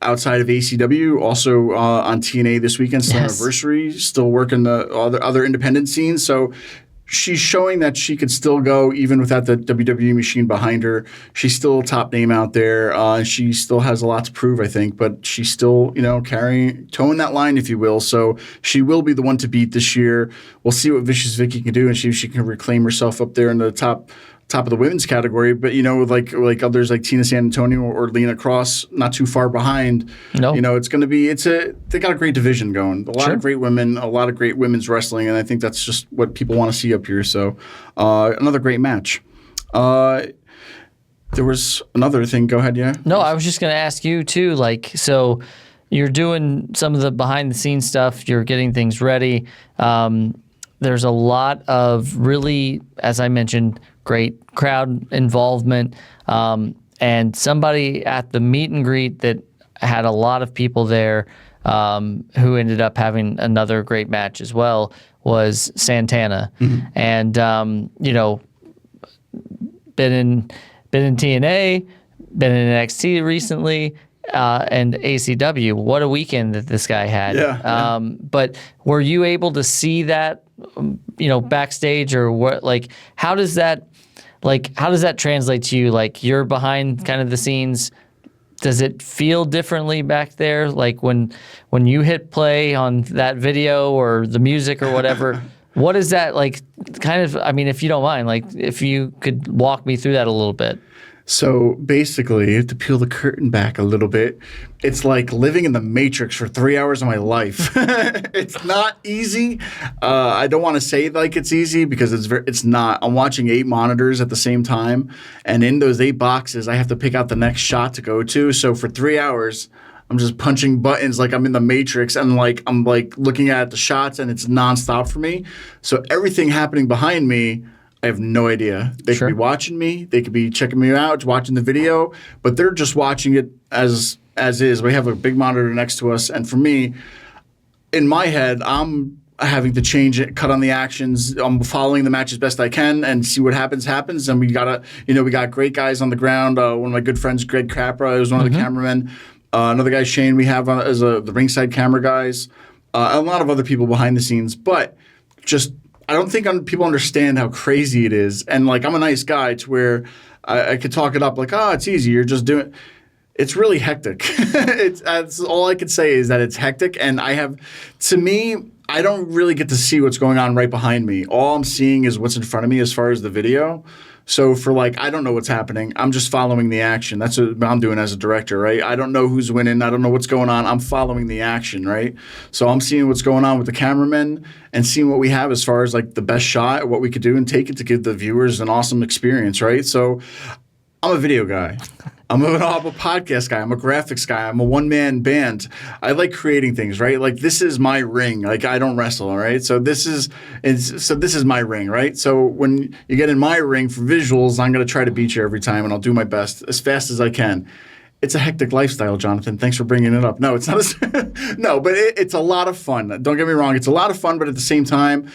outside of ACW, also on TNA this weekend, Slammiversary, still working the other independent scenes. So she's showing that she could still go even without the WWE machine behind her. She's still a top name out there. She still has a lot to prove, I think, but she's still, towing that line, if you will. So she will be the one to beat this year. We'll see what Vicious Vicky can do and see if she can reclaim herself up there in the top of the women's category. But like others like Tina San Antonio or Lena Cross, not too far behind. No, it's going to be they got a great division going. A lot of great women, a lot of great women's wrestling, and I think that's just what people want to see up here. So another great match. There was another thing. Go ahead, yeah. No, I was just going to ask you too. So you're doing some of the behind the scenes stuff. You're getting things ready. There's a lot of really, as I mentioned, great crowd involvement, and somebody at the meet and greet that had a lot of people there who ended up having another great match as well was Santana. Mm-hmm. And, been in TNA, been in NXT recently, and ACW. What a weekend that this guy had. Yeah. But were you able to see that, backstage, or what? How does that translate to you? Like, you're behind kind of the scenes. Does it feel differently back there? Like when you hit play on that video or the music or whatever, what is that like? Kind of. I mean, if you don't mind, if you could walk me through that a little bit. So basically, to peel the curtain back a little bit, it's like living in the Matrix for 3 hours of my life. It's not easy. I don't want to say like it's easy because it's not. I'm watching 8 monitors at the same time, and in those 8 boxes, I have to pick out the next shot to go to. So for 3 hours, I'm just punching buttons like I'm in the Matrix, and I'm looking at the shots, and it's nonstop for me. So everything happening behind me, I have no idea. They could be watching me. They could be checking me out, watching the video, but they're just watching it as is. We have a big monitor next to us, and for me, in my head, I'm having to change it, cut on the actions. I'm following the match as best I can and see what happens. And we got great guys on the ground. One of my good friends, Greg Capra, is one of the cameramen. Another guy, Shane, we have as the ringside camera guys. A lot of other people behind the scenes, but just. I don't think people understand how crazy it is. And I'm a nice guy to where I could talk it up it's easy. You're just doing it's really hectic. That's all I could say is that it's hectic. And to me, I don't really get to see what's going on right behind me. All I'm seeing is what's in front of me as far as the video. So for I don't know what's happening. I'm just following the action. That's what I'm doing as a director, right? I don't know who's winning. I don't know what's going on. I'm following the action, right? So I'm seeing what's going on with the cameramen and seeing what we have as far as the best shot, what we could do and take it to give the viewers an awesome experience, right? So I'm a video guy. I'm a podcast guy. I'm a graphics guy. I'm a one-man band. I like creating things, right? Like this is my ring. Like I don't wrestle, all right? So this is my ring, right? So when you get in my ring for visuals, I'm going to try to beat you every time, and I'll do my best as fast as I can. It's a hectic lifestyle, Jonathan. Thanks for bringing it up. No, it's not. No, but it's a lot of fun. Don't get me wrong. It's a lot of fun, but at the same time,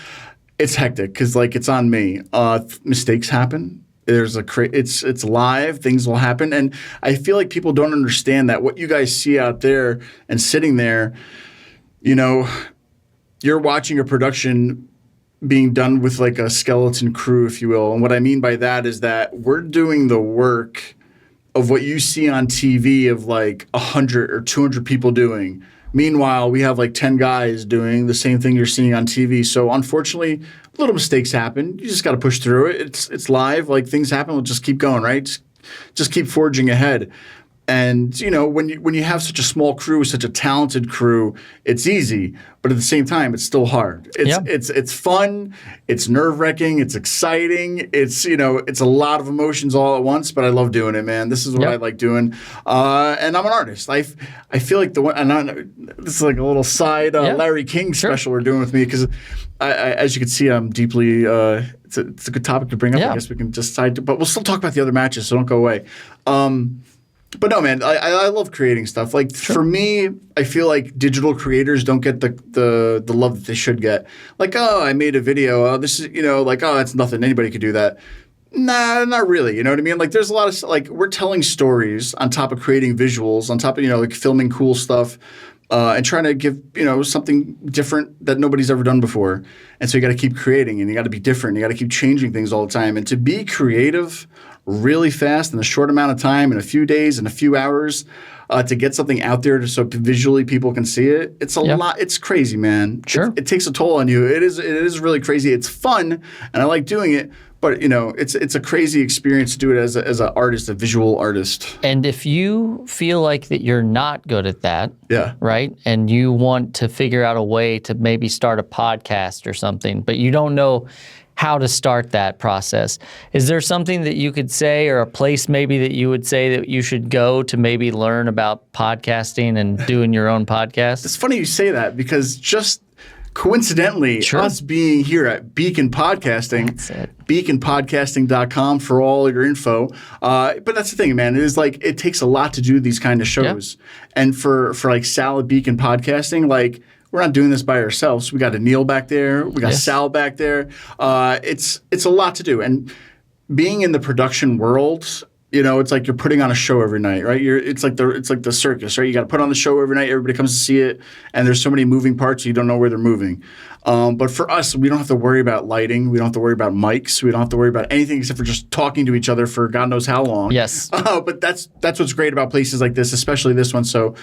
it's hectic because like it's on me. Mistakes happen. It's live. Things will happen, and I feel like people don't understand that what you guys see out there and sitting there, you know, you're watching a production being done with like a skeleton crew, if you will. And what I mean by that is that we're doing the work of what you see on TV of like 100 or 200 people doing. Meanwhile, we have like 10 guys doing the same thing you're seeing on TV. So unfortunately, little mistakes happen. You just got to push through it. It's live. Like things happen. We'll just keep going, right? Just keep forging ahead. And you know, when you have such a small crew, such a talented crew, it's easy. But at the same time, it's still hard. It's fun. It's nerve-wracking. It's exciting. It's a lot of emotions all at once. But I love doing it, man. This is what I like doing. And I'm an artist. I feel like this is like a little side Larry King special we're doing with me because as you can see, I'm deeply. It's a good topic to bring up. I guess we can just but we'll still talk about the other matches, so don't go away. But no, man, I love creating stuff. Like for me, I feel like digital creators don't get the love that they should get. Like, oh, I made a video. Oh, this is that's nothing. Anybody could do that. Nah, not really. You know what I mean? Like there's a lot of we're telling stories on top of creating visuals, on top of like filming cool stuff. And trying to give, something different that nobody's ever done before. And so you got to keep creating and you got to be different. You got to keep changing things all the time. And to be creative really fast in a short amount of time, in a few days, in a few hours, to get something out there so visually people can see it, it's a lot. It's crazy, man. Sure. It takes a toll on you. It is really crazy. It's fun and I like doing it. But it's a crazy experience to do it as an artist, a visual artist. And if you feel like that you're not good at that, right, and you want to figure out a way to maybe start a podcast or something, but you don't know how to start that process, is there something that you could say or a place maybe that you would say that you should go to maybe learn about podcasting and doing your own podcast? It's funny you say that because just coincidentally, us being here at Beacon Podcasting, beaconpodcasting.com for all your info. But that's the thing, man. It is like it takes a lot to do these kind of shows. Yeah. And for like Sal at Beacon Podcasting, like we're not doing this by ourselves. We got Anil back there. We got Sal back there. It's a lot to do. And being in the production world, it's like you're putting on a show every night, right? It's like the circus, right? You got to put on the show every night. Everybody comes to see it, and there's so many moving parts, you don't know where they're moving. But for us, we don't have to worry about lighting. We don't have to worry about mics. We don't have to worry about anything except for just talking to each other for God knows how long. Yes. But that's what's great about places like this, especially this one. So,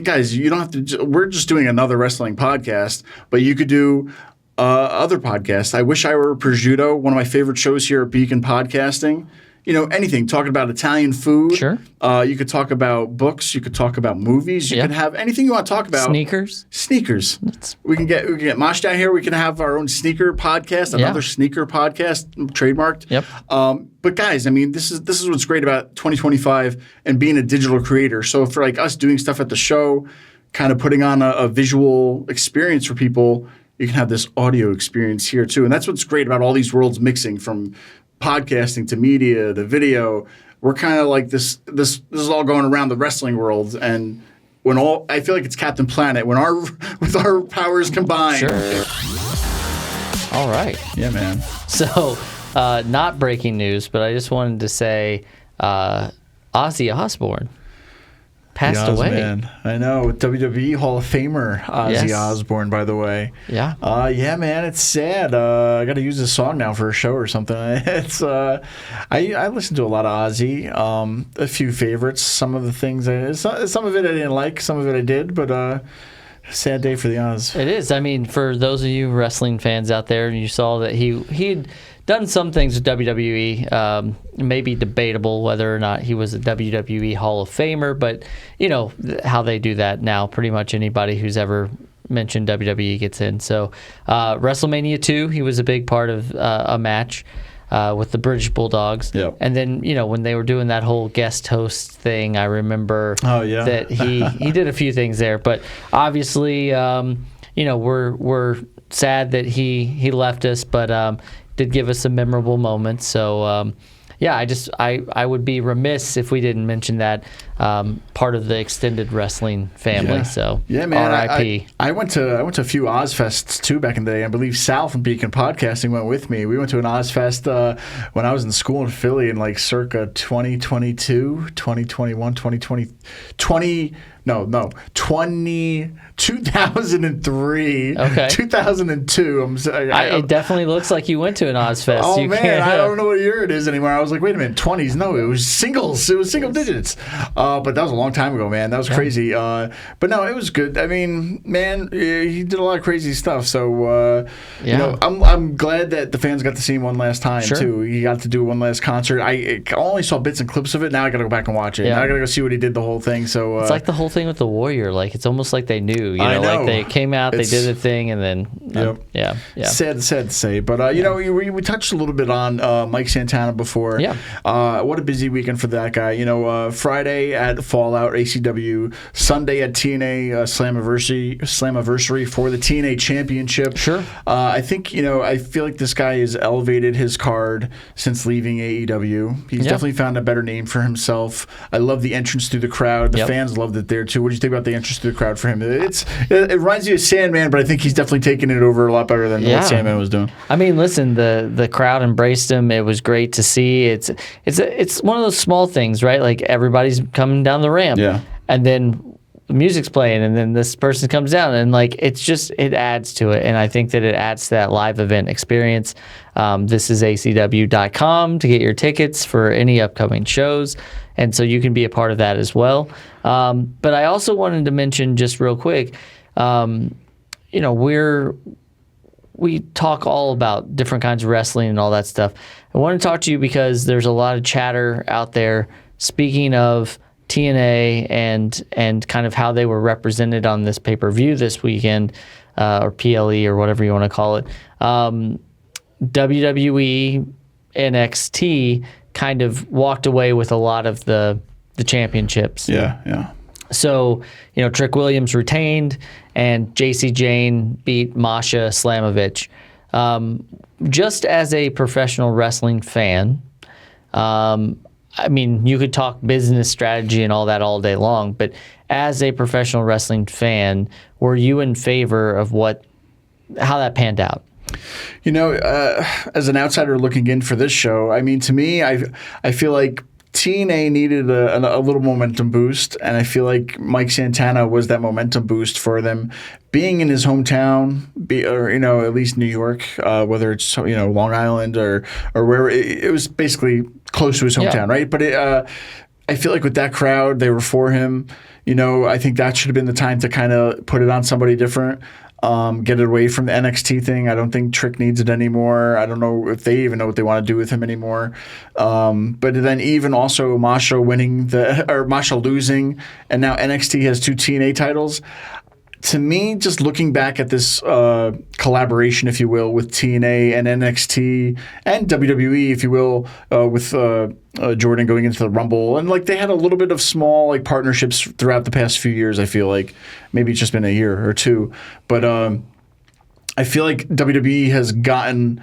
guys, you don't have to. We're just doing another wrestling podcast, but you could do other podcasts. I wish I were Prosciutto, one of my favorite shows here at Beacon Podcasting. Anything, talking about Italian food. Sure. You could talk about books. You could talk about movies. You could have anything you want to talk about. Sneakers. We can get Mosh down here. We can have our own sneaker podcast, another sneaker podcast, trademarked. Yep. But guys, I mean, this is what's great about 2025 and being a digital creator. So for like us doing stuff at the show, kind of putting on a visual experience for people, you can have this audio experience here too. And that's what's great about all these worlds mixing from podcasting to media to video. We're kind of like this is all going around the wrestling world, and I feel like it's Captain Planet with our powers combined. Sure. All right. Yeah, man. So, not breaking news, but I just wanted to say Ozzy Osbourne passed away. Man. I know. WWE Hall of Famer Ozzy Osbourne, by the way. Yeah. Yeah, man. It's sad. I got to use this song now for a show or something. It's I listened to a lot of Ozzy. A few favorites. Some of the things. Some of it I didn't like. Some of it I did. But sad day for the Oz. It is. I mean, for those of you wrestling fans out there, you saw that he'd done some things with WWE, maybe debatable whether or not he was a WWE Hall of Famer, but you know how they do that now. Pretty much anybody who's ever mentioned WWE gets in. So WrestleMania 2, he was a big part of a match. with the British Bulldogs. Yep. And then, when they were doing that whole guest host thing, I remember that he did a few things there. But obviously, we're sad that he left us, but did give us some memorable moments. So, I would be remiss if we didn't mention that part of the extended wrestling family. So yeah, man, R.I.P. I went to a few Ozfests too back in the day. I believe Sal from Beacon Podcasting went with me. We went to an Ozfest when I was in school in Philly in like circa 2022, 2021, 2003. Okay. 2002. It definitely looks like you went to an Ozfest. Oh, man, I don't know what year it is anymore. I was like, wait a minute, 20s? No, it was singles. It was single digits. But that was a long time ago, man. That was crazy. But no, it was good. I mean, man, he did a lot of crazy stuff. So, I'm glad that the fans got to see him one last time, too. He got to do one last concert. I only saw bits and clips of it. Now I got to go back and watch it. Now I got to go see what he did the whole thing. So it's like the whole thing with the Warrior. Like, it's almost like they knew. I know. Like they came out, they did the thing, and then Sad to say, but we touched a little bit on Mike Santana before. Yeah. What a busy weekend for that guy. Friday at Fallout ACW, Sunday at TNA Slammiversary for the TNA Championship. Sure. I think I feel like this guy has elevated his card since leaving AEW. He's definitely found a better name for himself. I love the entrance through the crowd. The fans loved it there too. What do you think about the entrance through the crowd for him? It reminds you of Sandman, but I think he's definitely taken it over a lot better than what Sandman was doing. I mean, listen, the crowd embraced him. It was great to see. It's one of those small things, right? Like everybody's coming down the ramp, and then the music's playing, and then this person comes down, and like it adds to it, and I think that it adds to that live event experience. This is acw.com to get your tickets for any upcoming shows, and so you can be a part of that as well. But I also wanted to mention just real quick, we talk all about different kinds of wrestling and all that stuff. I want to talk to you because there's a lot of chatter out there speaking of TNA and kind of how they were represented on this pay-per-view this weekend, or PLE or whatever you want to call it. WWE, NXT kind of walked away with a lot of the championships. Yeah. So, Trick Williams retained, and JC Jane beat Masha Slamovich. Just as a professional wrestling fan, I mean, you could talk business strategy and all that all day long, but as a professional wrestling fan, were you in favor of how that panned out? As an outsider looking in for this show, I mean, to me, I feel like TNA needed a little momentum boost, and I feel like Mike Santana was that momentum boost for them. Being in his hometown, or at least New York, whether it's Long Island or wherever, it was basically close to his hometown, right? But I feel like with that crowd, they were for him. I think that should have been the time to kind of put it on somebody different. Get it away from the NXT thing. I don't think Trick needs it anymore. I don't know if they even know what they want to do with him anymore. But then even also Masha losing, and now NXT has 2 TNA titles. To me, just looking back at this collaboration, if you will, with TNA and NXT and WWE, if you will, with Jordan going into the Rumble, and like they had a little bit of small like partnerships throughout the past few years. I feel like maybe it's just been a year or two, but I feel like WWE has gotten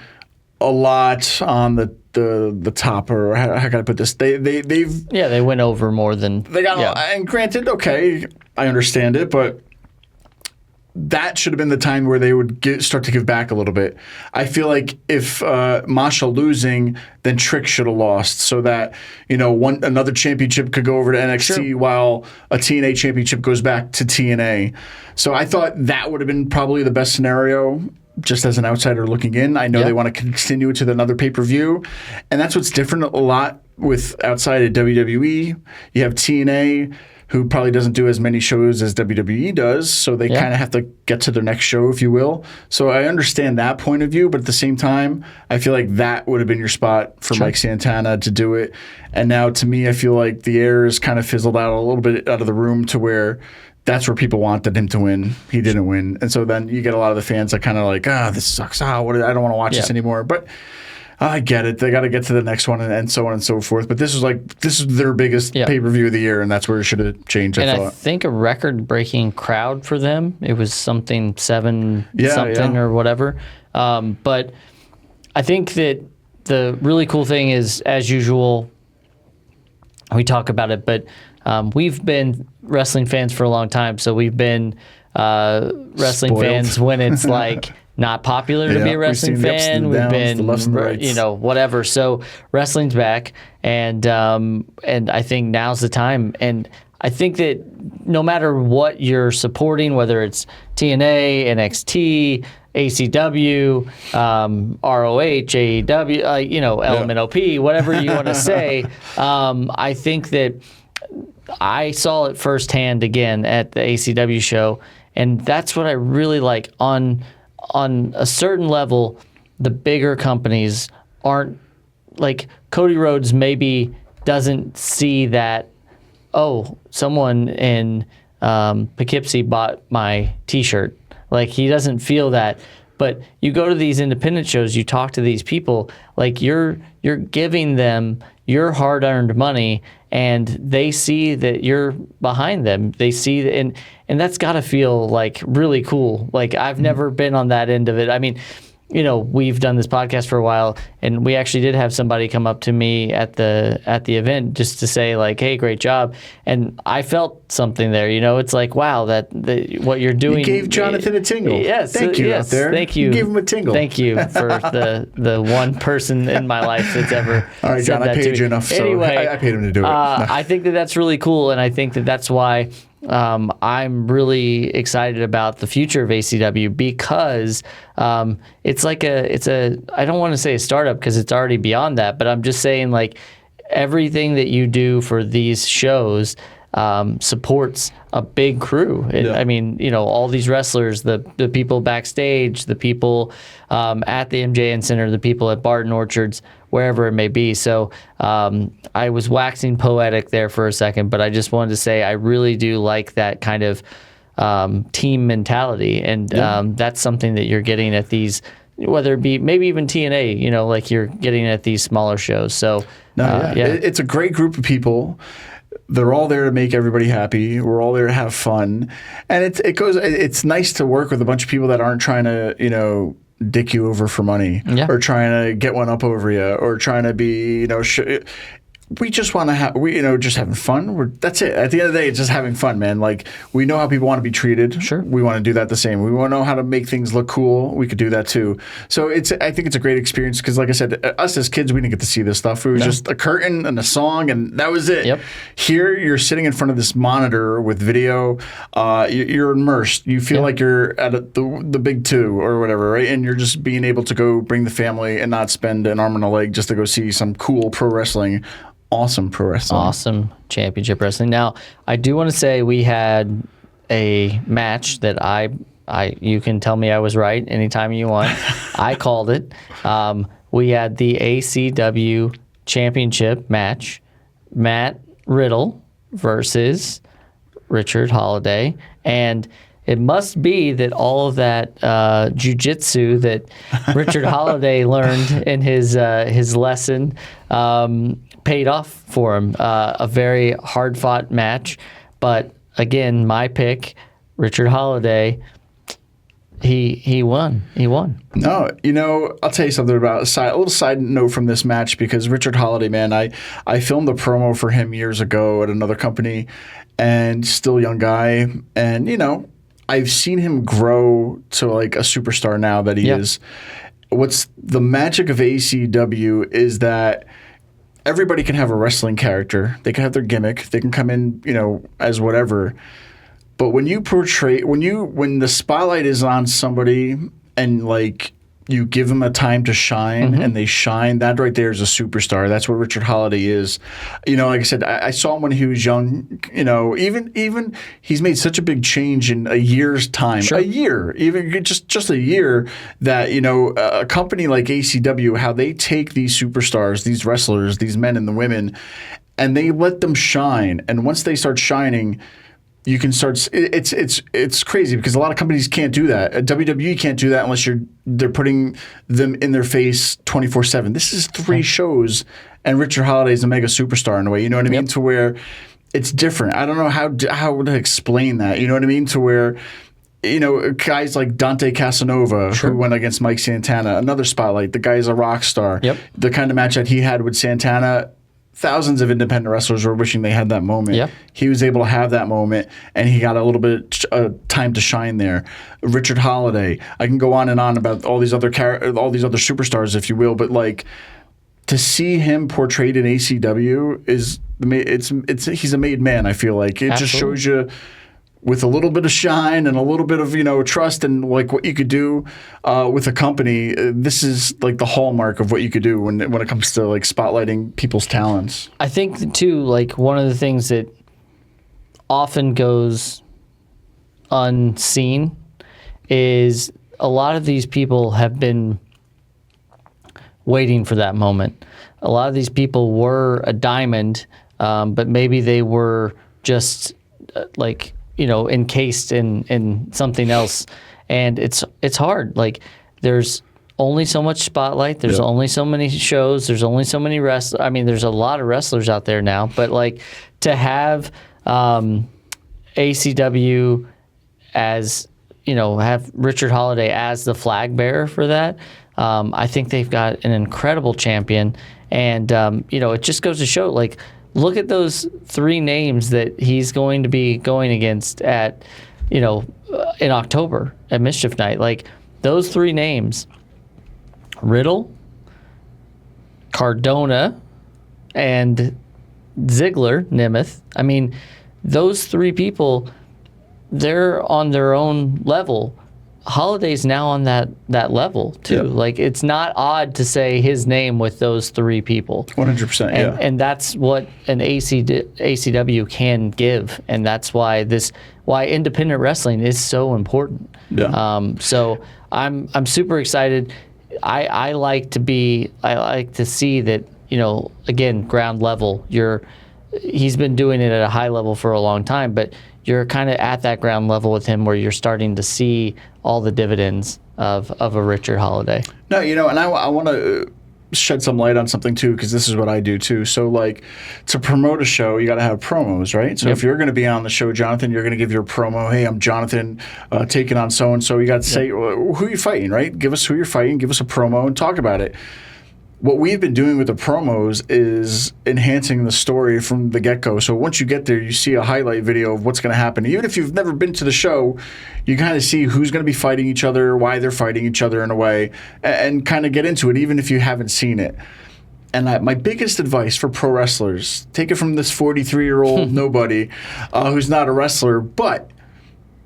a lot on the top, or how can I put this? They went over more than they got. And granted, okay, I understand it, but that should have been the time where they would start to give back a little bit. I feel like if Masha losing, then Trick should have lost, so that another championship could go over to NXT while a TNA championship goes back to TNA. So I thought that would have been probably the best scenario. Just as an outsider looking in, I know they want to continue it to another pay-per-view, and that's what's different a lot with outside of WWE. You have TNA, who probably doesn't do as many shows as WWE does, so they kind of have to get to their next show, if you will. So I understand that point of view, but at the same time, I feel like that would have been your spot for Mike Santana to do it. And now, to me, I feel like the air is kind of fizzled out a little bit out of the room to where that's where people wanted him to win. He didn't win. And so then you get a lot of the fans that kind of like, this sucks. I don't want to watch this anymore. But I get it. They got to get to the next one and so on and so forth. But this is their biggest pay-per-view of the year, and that's where it should have changed, I thought. I think a record-breaking crowd for them. It was something 7 something or whatever. But I think that the really cool thing is, as usual, we talk about it, but we've been wrestling fans for a long time, so we've been wrestling fans when it's like not popular to be a wrestling fan. We've been, whatever. So wrestling's back, and I think now's the time. And I think that no matter what you're supporting, whether it's TNA, NXT, ACW, ROH, AEW, LMNOP, whatever you want to say, I think that I saw it firsthand again at the ACW show, and that's what I really like. On a certain level, the bigger companies aren't like Cody Rhodes maybe doesn't see that, oh, someone in Poughkeepsie bought my T-shirt. Like, he doesn't feel that. But you go to these independent shows, you talk to these people, like you're giving them your hard-earned money, and they see that you're behind them. They see and that's got to feel like really cool. Like, I've never been on that end of it. I mean, we've done this podcast for a while, and we actually did have somebody come up to me at the event just to say, like, hey, great job. And I felt something there. It's like, wow, what you're doing. You gave Jonathan a tingle. Yes. Thank you out there. Thank you. You gave him a tingle. Thank you for the one person in my life that's ever all right, John, I paid you enough, so anyway, I paid him to do it. I think that's really cool, and I think that's why I'm really excited about the future of ACW, because it's I don't want to say a startup because it's already beyond that, but I'm just saying, like, everything that you do for these shows supports a big crew. I mean, all these wrestlers, the people backstage, the people at the MJN Center, the people at Barton Orchards, wherever it may be. So I was waxing poetic there for a second, but I just wanted to say I really do like that kind of team mentality, and that's something that you're getting at these, whether it be maybe even TNA, like you're getting at these smaller shows. So it's a great group of people. They're all there to make everybody happy. We're all there to have fun, and it's nice to work with a bunch of people that aren't trying to dick you over for money, or trying to get one up over you, or trying to be we just want to have just having fun. That's it. At the end of the day, it's just having fun, man. Like, we know how people want to be treated. Sure, we want to do that the same. We want to know how to make things look cool. We could do that too. So I think it's a great experience because, like I said, us as kids, we didn't get to see this stuff. It was just a curtain and a song, and that was it. Yep. Here, you're sitting in front of this monitor with video. You're immersed. You feel like you're at the big two or whatever, right? And you're just being able to go bring the family and not spend an arm and a leg just to go see some cool pro wrestling. Awesome pro wrestling. Awesome championship wrestling. Now, I do want to say we had a match that you can tell me I was right anytime you want. I called it. We had the ACW championship match. Matt Riddle versus Richard Holiday. And it must be that all of that jiu-jitsu that Richard Holiday learned in his lesson paid off for him. A very hard-fought match. But, again, my pick, Richard Holiday, he won. He won. No, I'll tell you something about a little side note from this match, because Richard Holiday, man, I filmed a promo for him years ago at another company, and still a young guy. And, I've seen him grow to like a superstar now that he is. What's the magic of ACW is that everybody can have a wrestling character. They can have their gimmick. They can come in, as whatever. But when you portray, when the spotlight is on somebody and like you give them a time to shine and they shine, that right there is a superstar. That's what Richard Holiday is. Like I said, I saw him when he was young. Even he's made such a big change in a year's time. Sure. A year, even just a year, that a company like ACW, how they take these superstars, these wrestlers, these men and the women, and they let them shine. And once they start shining, you can start. It's crazy because a lot of companies can't do that. WWE can't do that unless they're putting them in their face 24/7. This is 3 shows, and Richard Holiday is a mega superstar in a way. You know what I mean? To where it's different. I don't know how to explain that. You know what I mean? To where, guys like Dante Casanova, who went against Mike Santana, another spotlight. The guy is a rock star. Yep. The kind of match that he had with Santana. Thousands of independent wrestlers were wishing they had that moment. Yep. He was able to have that moment, and he got a little bit time to shine there. Richard Holiday. I can go on and on about all these other superstars, if you will, but like to see him portrayed in ACW he's a made man. I feel like it just shows you. With a little bit of shine and a little bit of trust and like what you could do with a company, this is like the hallmark of what you could do when it comes to like spotlighting people's talents. I think too, like one of the things that often goes unseen is a lot of these people have been waiting for that moment. A lot of these people were a diamond, but maybe they were just encased in something else, and it's hard. Like there's only so much spotlight. There's only so many shows. There's only so many wrestlers. I mean, there's a lot of wrestlers out there now, but like to have ACW as have Richard Holiday as the flag bearer for that. I think they've got an incredible champion, and it just goes to show like. Look at those 3 names that he's going to be going against at, in October at Mischief Night. Like those 3 names, Riddle, Cardona, and Ziggler, Nemeth. I mean, those 3 people, they're on their own level. Holiday's now on that level too. Yep. Like it's not odd to say his name with those 3 people. 100%. Yeah. And that's what an ACW can give, and that's why independent wrestling is so important. Yeah. So I'm super excited. I like to see that again ground level. He's been doing it at a high level for a long time, but you're kind of at that ground level with him where you're starting to see all the dividends of a Richard Holiday. No, and I want to shed some light on something too, because this is what I do too. So like to promote a show, you got to have promos, right? So if you're going to be on the show, Jonathan, you're going to give your promo. Hey, I'm Jonathan, taking on so-and-so. You got to say who you're fighting, right? Give us who you're fighting, give us a promo and talk about it. What we've been doing with the promos is enhancing the story from the get-go. So once you get there, you see a highlight video of what's going to happen. Even if you've never been to the show, you kind of see who's going to be fighting each other, why they're fighting each other in a way, and kind of get into it, even if you haven't seen it. And my biggest advice for pro wrestlers, take it from this 43-year-old nobody who's not a wrestler, but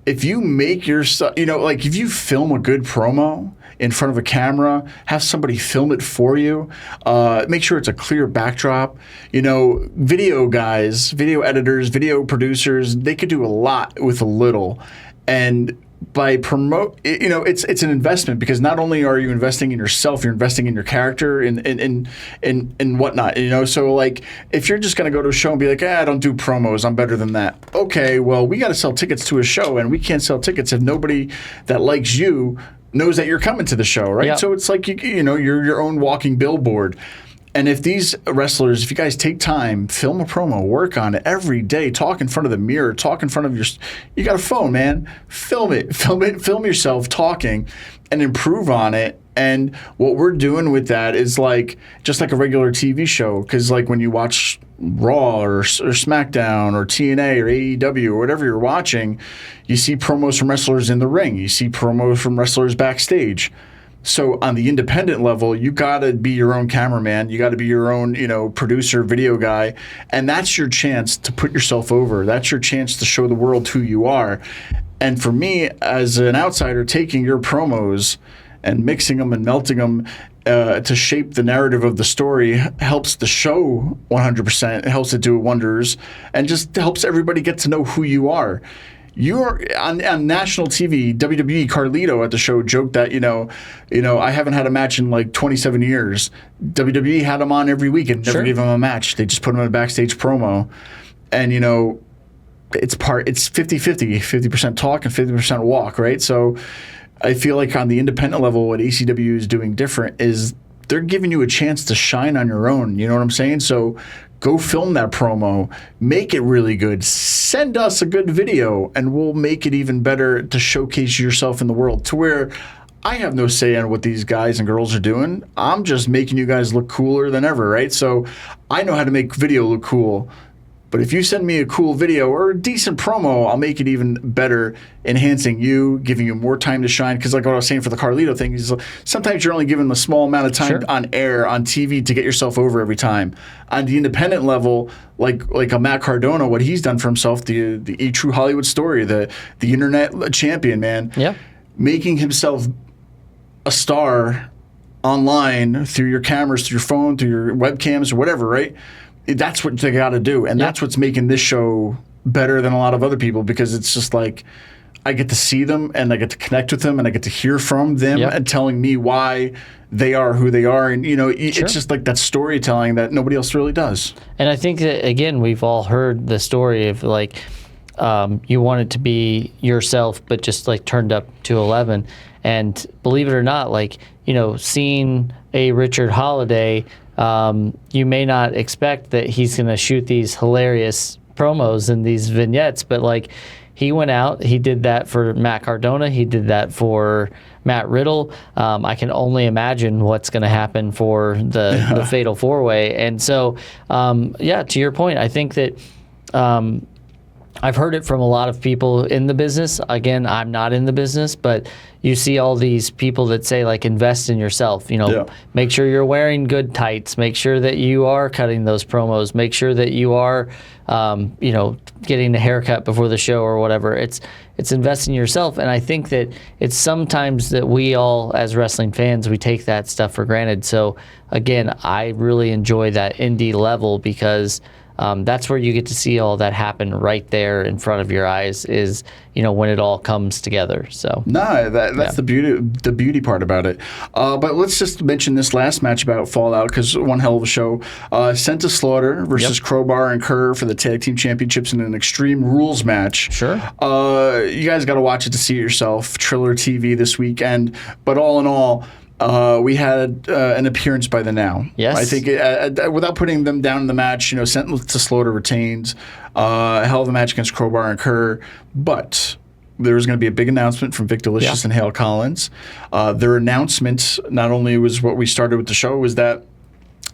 if you make yourself, if you film a good promo in front of a camera, have somebody film it for you, make sure it's a clear backdrop. Video guys, video editors, video producers, they could do a lot with a little. And by it's an investment, because not only are you investing in yourself, you're investing in your character and whatnot. So like if you're just gonna go to a show and be like, I don't do promos, I'm better than that. Okay, well we got to sell tickets to a show, and we can't sell tickets if nobody that likes you knows that you're coming to the show, right? Yep. So it's like you're your own walking billboard. And if these wrestlers, if you guys take time, film a promo, work on it every day, talk in front of the mirror, talk in front of you got a phone, man. Film film yourself talking and improve on it. And what we're doing with that is like just like a regular TV show, because like when you watch Raw or SmackDown or TNA or AEW or whatever you're watching, you see promos from wrestlers in the ring. You see promos from wrestlers backstage. So on the independent level, you got to be your own cameraman. You got to be your own, producer, video guy. And that's your chance to put yourself over. That's your chance to show the world who you are. And for me, as an outsider, taking your promos and mixing them and melting them to shape the narrative of the story helps the show 100%. It helps it do wonders, and just helps everybody get to know who you are. You're on national TV. WWE Carlito at the show joked that I haven't had a match in like 27 years. WWE had him on every week and never gave him a match. They just put him in a backstage promo, and it's 50-50, 50% talk and 50% walk, right? So I feel like on the independent level, what ACW is doing different is they're giving you a chance to shine on your own. You know what I'm saying? So go film that promo, make it really good, send us a good video, and we'll make it even better to showcase yourself in the world to where I have no say on what these guys and girls are doing. I'm just making you guys look cooler than ever, right? So I know how to make video look cool. But if you send me a cool video or a decent promo, I'll make it even better, enhancing you, giving you more time to shine. Because like what I was saying for the Carlito thing, is sometimes you're only given a small amount of time on air, on TV to get yourself over every time. On the independent level, like a Matt Cardona, what he's done for himself, the E-True Hollywood Story, the internet champion, man. Yeah. Making himself a star online through your cameras, through your phone, through your webcams or whatever, right? That's what they got to do. And that's what's making this show better than a lot of other people, because it's just like I get to see them and I get to connect with them and I get to hear from them and telling me why they are who they are. And, you know, it's just like that storytelling that nobody else really does. And I think that, again, we've all heard the story of like you want it to be yourself, but just like turned up to 11. And believe it or not, like, you know, seeing a Richard Holiday, you may not expect that he's going to shoot these hilarious promos and these vignettes, but like he went out, he did that for Matt Cardona, he did that for Matt Riddle. I can only imagine what's going to happen for the Fatal 4-Way. And so, to your point, I think that I've heard it from a lot of people in the business. Again, I'm not in the business, but you see all these people that say, like, invest in yourself. You know, make sure you're wearing good tights. Make sure that you are cutting those promos. Make sure that you are, you know, getting a haircut before the show or whatever. It's investing in yourself. And I think that it's sometimes that we all, as wrestling fans, we take that stuff for granted. So, again, I really enjoy that indie level because that's where you get to see all that happen right there in front of your eyes, is, you know, when it all comes together. So that's the beauty part about it. But let's just mention this last match about Fallout, because one hell of a show. Sent to Slaughter versus Crowbar and Kerr for the Tag Team Championships in an Extreme Rules match. Sure. You guys got to watch it to see it yourself. Triller TV this weekend. But all in all, we had an appearance by the Now. Yes. I think without putting them down in the match, you know, Sent to Slaughter retains. A hell of a match against Crowbar and Kerr. But there was going to be a big announcement from Vic Delicious and Hale Collins. Their announcement not only was what we started with the show, was that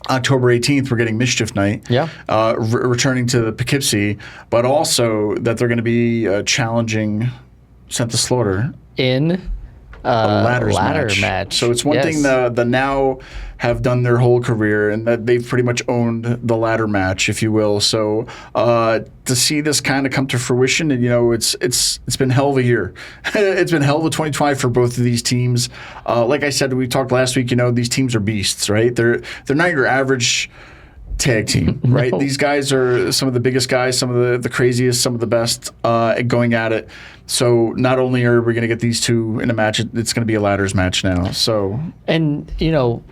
October 18th, we're getting Mischief Night, returning to Poughkeepsie, but also that they're going to be challenging Sent to Slaughter in a ladder match. So it's one thing the Now have done their whole career, and that they've pretty much owned the ladder match, if you will. So to see this kind of come to fruition, and you know, it's been hell of a year. It's been hell of a 2025 for both of these teams. Like I said, we talked last week. You know, these teams are beasts, right? They're not your average tag team, right? These guys are some of the biggest guys, some of the craziest, some of the best going at it. So not only are we going to get these two in a match, it's going to be a ladders match now. So, and you know,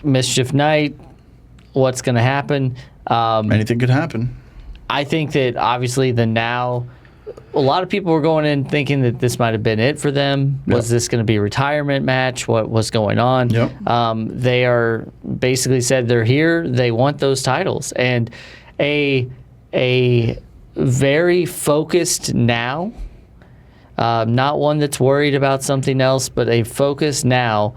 Mischief Night, what's going to happen? Anything could happen. I think that obviously the Now, a lot of people were going in thinking that this might have been it for them. Was this going to be a retirement match? What was going on? They are basically said they're here. They want those titles, and a very focused Now, not one that's worried about something else, but a focused Now.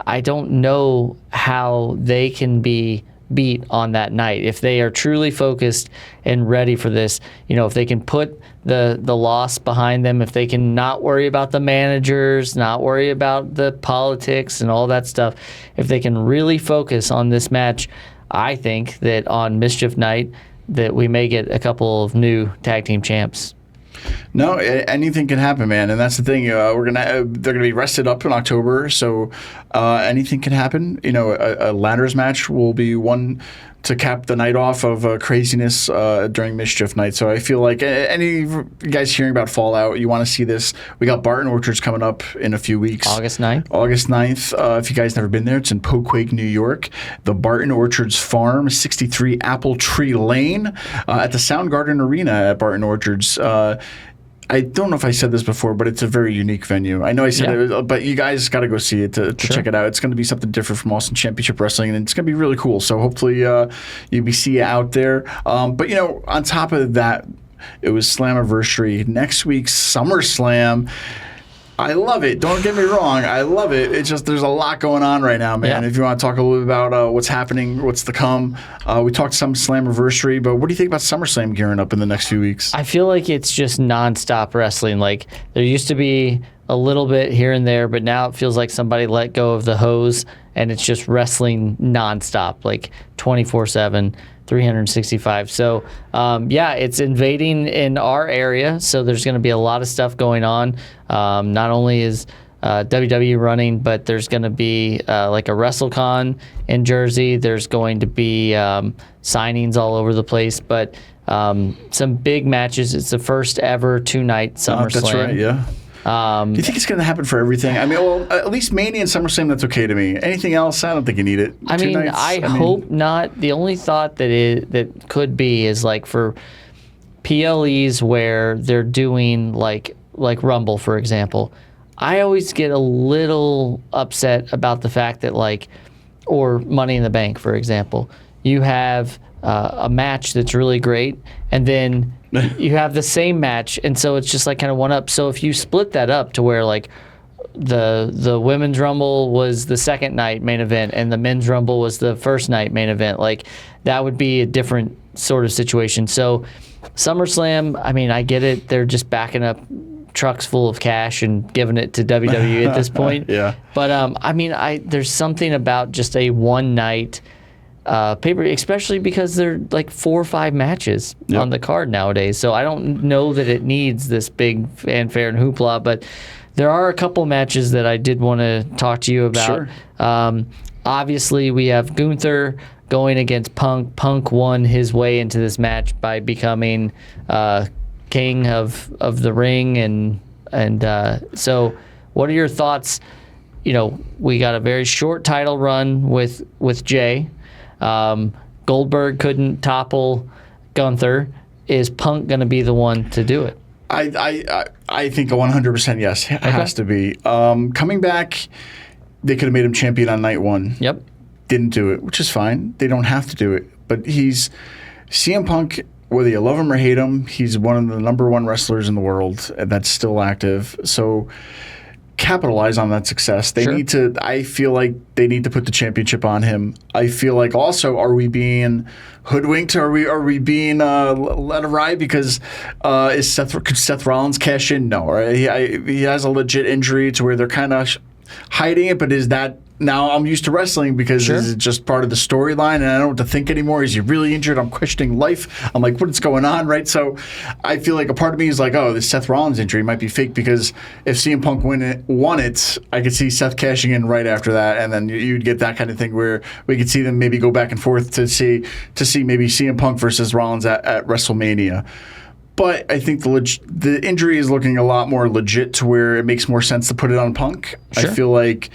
I don't know how they can be beat on that night if they are truly focused and ready for this. You know, if they can put the loss behind them, if they can not worry about the managers, not worry about the politics and all that stuff, if they can really focus on this match, I think that on Mischief Night that we may get a couple of new tag team champs. No, anything can happen, man, and that's the thing. They're gonna be rested up in October, so anything can happen. You know, a ladders match will be one to cap the night off of craziness during Mischief Night. So I feel like any of you guys hearing about Fallout, you want to see this. We got Barton Orchards coming up in a few weeks. August 9th. August 9th. If you guys never been there, it's in Poquake, New York. The Barton Orchards Farm, 63 Apple Tree Lane, at the Soundgarden Arena at Barton Orchards. I don't know if I said this before, but it's a very unique venue. I know I said it, but you guys got to go see it to check it out. It's going to be something different from Austin Championship Wrestling, and it's going to be really cool. So hopefully you see it out there. But, on top of that, it was Slammiversary. Next week's SummerSlam. I love it. Don't get me wrong. I love it. It's just there's a lot going on right now, man. Yeah. If you want to talk a little bit about what's happening, what's to come, we talked some Slammiversary, but what do you think about SummerSlam gearing up in the next few weeks? I feel like it's just nonstop wrestling. Like there used to be a little bit here and there, but now it feels like somebody let go of the hose and it's just wrestling nonstop, like 24/7. 365. So, it's invading in our area. So there's going to be a lot of stuff going on. Not only is WWE running, but there's going to be like a WrestleCon in Jersey. There's going to be signings all over the place. But some big matches. It's the first ever 2-night SummerSlam. That's right, yeah. Do you think it's going to happen for everything? I mean, well, at least Mania and SummerSlam, that's okay to me. Anything else, I don't think you need it. I hope not. The only thought that could be is like for PLEs where they're doing like Rumble, for example. I always get a little upset about the fact that or Money in the Bank, for example. You have a match that's really great, and then you have the same match, and so it's just like kind of one up. So if you split that up to where the women's rumble was the second night main event and the men's rumble was the first night main event, that would be a different sort of situation. So SummerSlam, I mean, I get it. They're just backing up trucks full of cash and giving it to WWE at this point. Yeah. But there's something about just a one night paper, especially because there are like 4 or 5 matches on the card nowadays. So I don't know that it needs this big fanfare and hoopla, but there are a couple matches that I did want to talk to you about. Sure. Obviously, we have Gunther going against Punk. Punk won his way into this match by becoming king of the ring, and so what are your thoughts? We got a very short title run with Jay. Goldberg couldn't topple Gunther. Is Punk going to be the one to do it? I think 100% yes. It has to be. Coming back, they could have made him champion on night 1. Yep. Didn't do it, which is fine. They don't have to do it. But he's CM Punk, whether you love him or hate him, he's one of the number 1 wrestlers in the world that's still active. So capitalize on that success. They need to. I feel like they need to put the championship on him. I feel like also, are we being hoodwinked? Are we being let a ride because could Seth Rollins cash in? No, right? He has a legit injury to where they're kind of hiding it. But is that now? I'm used to wrestling because is it just part of the storyline, and I don't know what to think anymore. Is he really injured? I'm questioning life. I'm like, what's going on, right? So I feel like a part of me is like, oh, this Seth Rollins injury might be fake, because if CM Punk won it, I could see Seth cashing in right after that, and then you'd get that kind of thing where we could see them maybe go back and forth to see maybe CM Punk versus Rollins at WrestleMania. But I think the injury is looking a lot more legit to where it makes more sense to put it on Punk. Sure. I feel like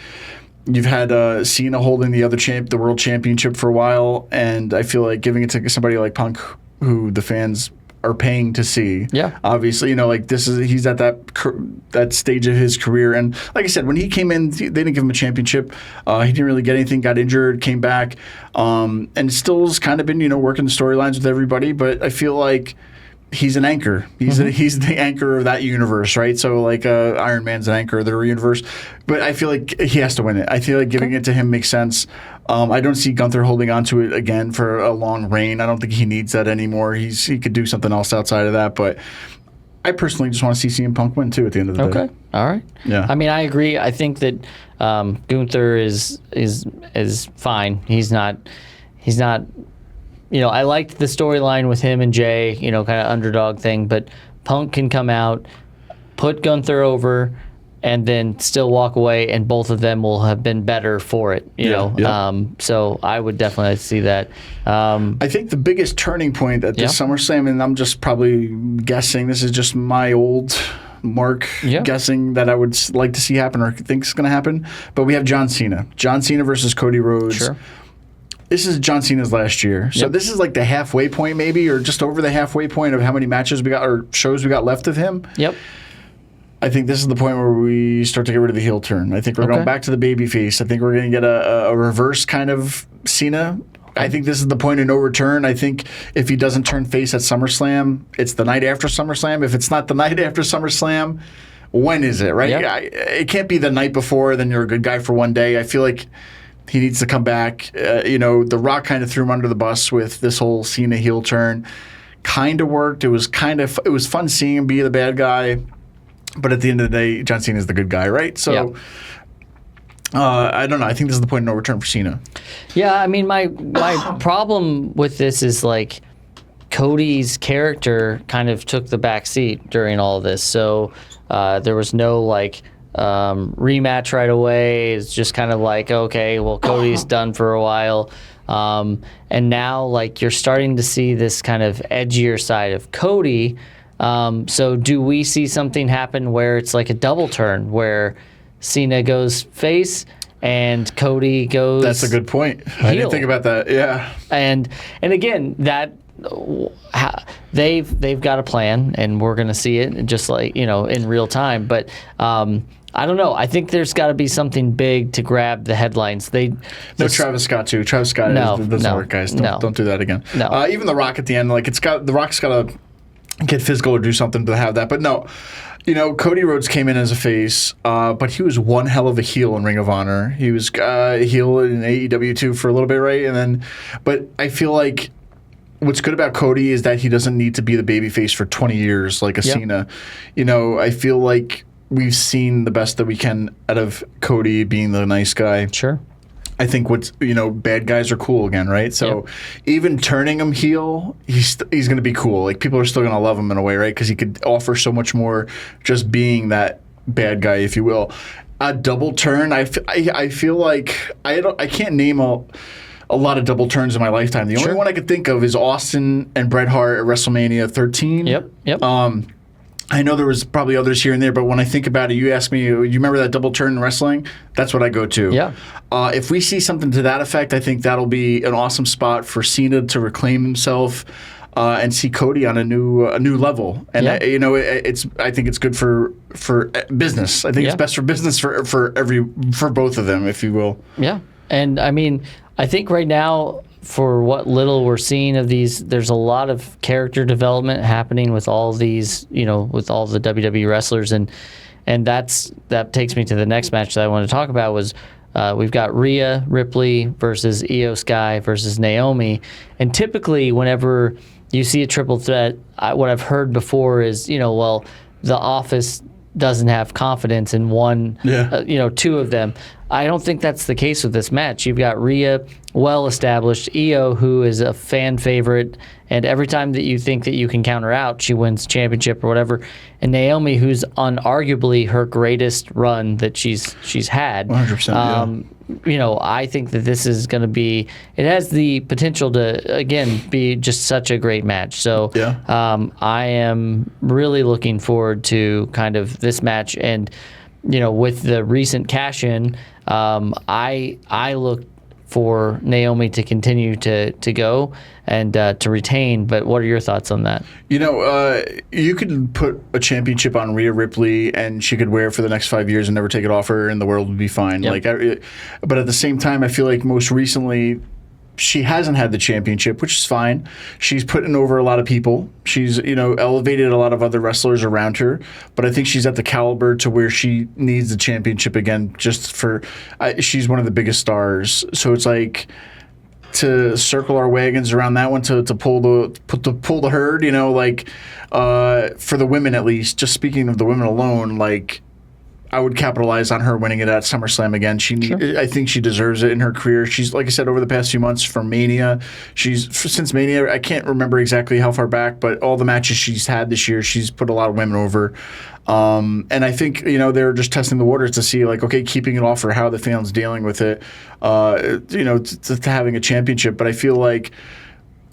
you've had Cena holding the world championship for a while, and I feel like giving it to somebody like Punk, who the fans are paying to see. Yeah. Obviously, he's at that stage of his career, and like I said, when he came in, they didn't give him a championship. He didn't really get anything. Got injured, came back, and still has kind of been working the storylines with everybody. But I feel like he's an anchor. He's the anchor of that universe, right? So like Iron Man's an anchor of their universe. But I feel like he has to win it. I feel like giving it to him makes sense. I don't see Gunther holding on to it again for a long reign. I don't think he needs that anymore. He could do something else outside of that. But I personally just want to see CM Punk win too at the end of the day. Okay. All right. Yeah. I mean, I agree. I think that Gunther is fine. He's not. I liked the storyline with him and Jay, kind of underdog thing, but Punk can come out, put Gunther over, and then still walk away, and both of them will have been better for it, you know. Yeah. So I would definitely see that. I think the biggest turning point at this SummerSlam, and I'm just probably guessing, this is just my old mark guessing that I would like to see happen or think is going to happen, but we have John Cena. John Cena versus Cody Rhodes. Sure. This is John Cena's last year. So this is like the halfway point maybe, or just over the halfway point of how many matches we got or shows we got left of him. Yep. I think this is the point where we start to get rid of the heel turn. I think we're going back to the baby face. I think we're going to get a reverse kind of Cena. I think this is the point of no return. I think if he doesn't turn face at SummerSlam, it's the night after SummerSlam. If it's not the night after SummerSlam, when is it, right? Yep. It can't be the night before, then you're a good guy for one day. I feel like he needs to come back. The Rock kind of threw him under the bus with this whole Cena heel turn. Kind of worked. It was fun seeing him be the bad guy. But at the end of the day, John Cena is the good guy, right? So I don't know. I think this is the point of no return for Cena. Yeah, I mean, my problem with this is like Cody's character kind of took the back seat during all of this. So there was no like rematch right away. It's just kind of like, okay, well, Cody's done for a while. And now like you're starting to see this kind of edgier side of Cody. So do we see something happen where it's like a double turn where Cena goes face and Cody goes That's a good point. heel. I didn't think about that. Yeah. And again, that they've got a plan, and we're going to see it just like, in real time. But I don't know. I think there's got to be something big to grab the headlines. Travis Scott too. Travis Scott doesn't work, guys. Don't do that again. No. Even The Rock at the end, like the Rock's got to get physical or do something to have that. But no, Cody Rhodes came in as a face, but he was one hell of a heel in Ring of Honor. He was a heel in AEW too for a little bit, right? But I feel like what's good about Cody is that he doesn't need to be the babyface for 20 years like a Cena. I feel like we've seen the best that we can out of Cody being the nice guy. Sure. I think bad guys are cool again, right? So even turning him heel, he's going to be cool. Like people are still going to love him in a way, right? Because he could offer so much more just being that bad guy, if you will. A double turn, I feel like I can't name a lot of double turns in my lifetime. The only one I could think of is Austin and Bret Hart at WrestleMania 13. Yep. I know there was probably others here and there, but when I think about it, you ask me, you remember that double turn in wrestling? That's what I go to. Yeah. If we see something to that effect, I think that'll be an awesome spot for Cena to reclaim himself and see Cody on a new level. And I think it's good for business. I think it's best for business for both of them, if you will. Yeah. And I mean, I think right now, for what little we're seeing of these, there's a lot of character development happening with all these, with all the WWE wrestlers, and that takes me to the next match that I want to talk about. Was we've got Rhea Ripley versus Io Sky versus Naomi, and typically whenever you see a triple threat, what I've heard before is the Office doesn't have confidence in one, two of them. I don't think that's the case with this match. You've got Rhea, well-established, Io, who is a fan favorite, and every time that you think that you can count her out, she wins championship or whatever. And Naomi, who's unarguably her greatest run that she's had. 100%. I think that this is going to be. It has the potential to again be just such a great match. So I am really looking forward to kind of this match, and with the recent cash in, I look for Naomi to continue to go and to retain. But what are your thoughts on that? You could put a championship on Rhea Ripley and she could wear it for the next 5 years and never take it off her, and the world would be fine. Yep. But at the same time, I feel like most recently she hasn't had the championship, which is fine. She's putting over a lot of people. She's, elevated a lot of other wrestlers around her. But I think she's at the caliber to where she needs the championship again. She's one of the biggest stars. So it's like to circle our wagons around that one to pull the herd. For the women at least. Just speaking of the women alone, like I would capitalize on her winning it at SummerSlam again. I think she deserves it in her career. She's, like I said, over the past few months from Mania. Since Mania, I can't remember exactly how far back, but all the matches she's had this year, she's put a lot of women over. And I think, they're just testing the waters to see, like, okay, keeping it off or how the fans dealing with it, to having a championship. But I feel like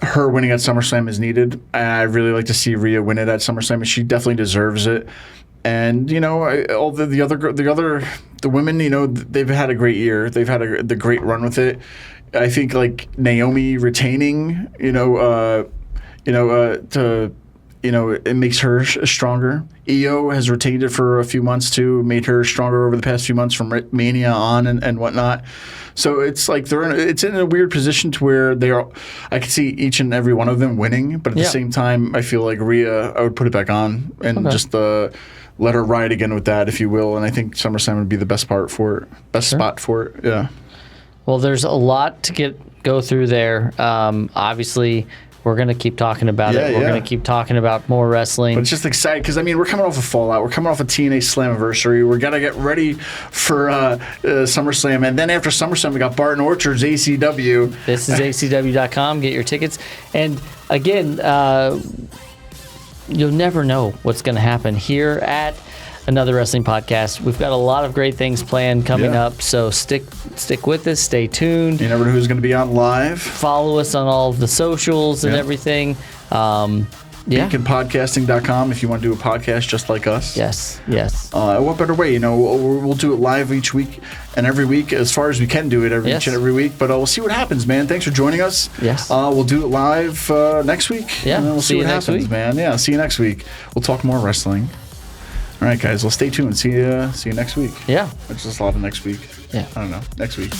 her winning at SummerSlam is needed. I really like to see Rhea win it at SummerSlam, and she definitely deserves it. And all the women, they've had a great year. They've had the great run with it. I think like Naomi retaining, it makes her stronger. Io has retained it for a few months too, made her stronger over the past few months from Mania on and whatnot. So it's like it's in a weird position to where I can see each and every one of them winning, but at the same time, I feel like Rhea, I would put it back on and just let her ride again with that, if you will. And I think SummerSlam would be the best spot for it. Yeah. Well, there's a lot to go through there. Obviously, we're going to keep talking about it. We're going to keep talking about more wrestling. But it's just exciting because, we're coming off of Fallout. We're coming off of TNA Slammiversary. We're going to get ready for SummerSlam. And then after SummerSlam, we got Barton Orchards, ACW. This is ACW.com. Get your tickets. And again, you'll never know what's going to happen here at Another Wrestling Podcast. We've got a lot of great things planned coming up, so stick with us. Stay tuned. You never know who's going to be on live. Follow us on all of the socials and everything. BeaconPodcasting.com if you want to do a podcast just like us. Yes. What better way? We'll do it live each week and every week as far as we can do it each and every week. But we'll see what happens, man. Thanks for joining us. Yes. We'll do it live next week. Yeah. And then we'll see what happens, week. man. Yeah. See you next week. We'll talk more wrestling. All right, guys. Well, stay tuned. See you next week. Yeah. It's just a lot of next week. Yeah. I don't know. Next week.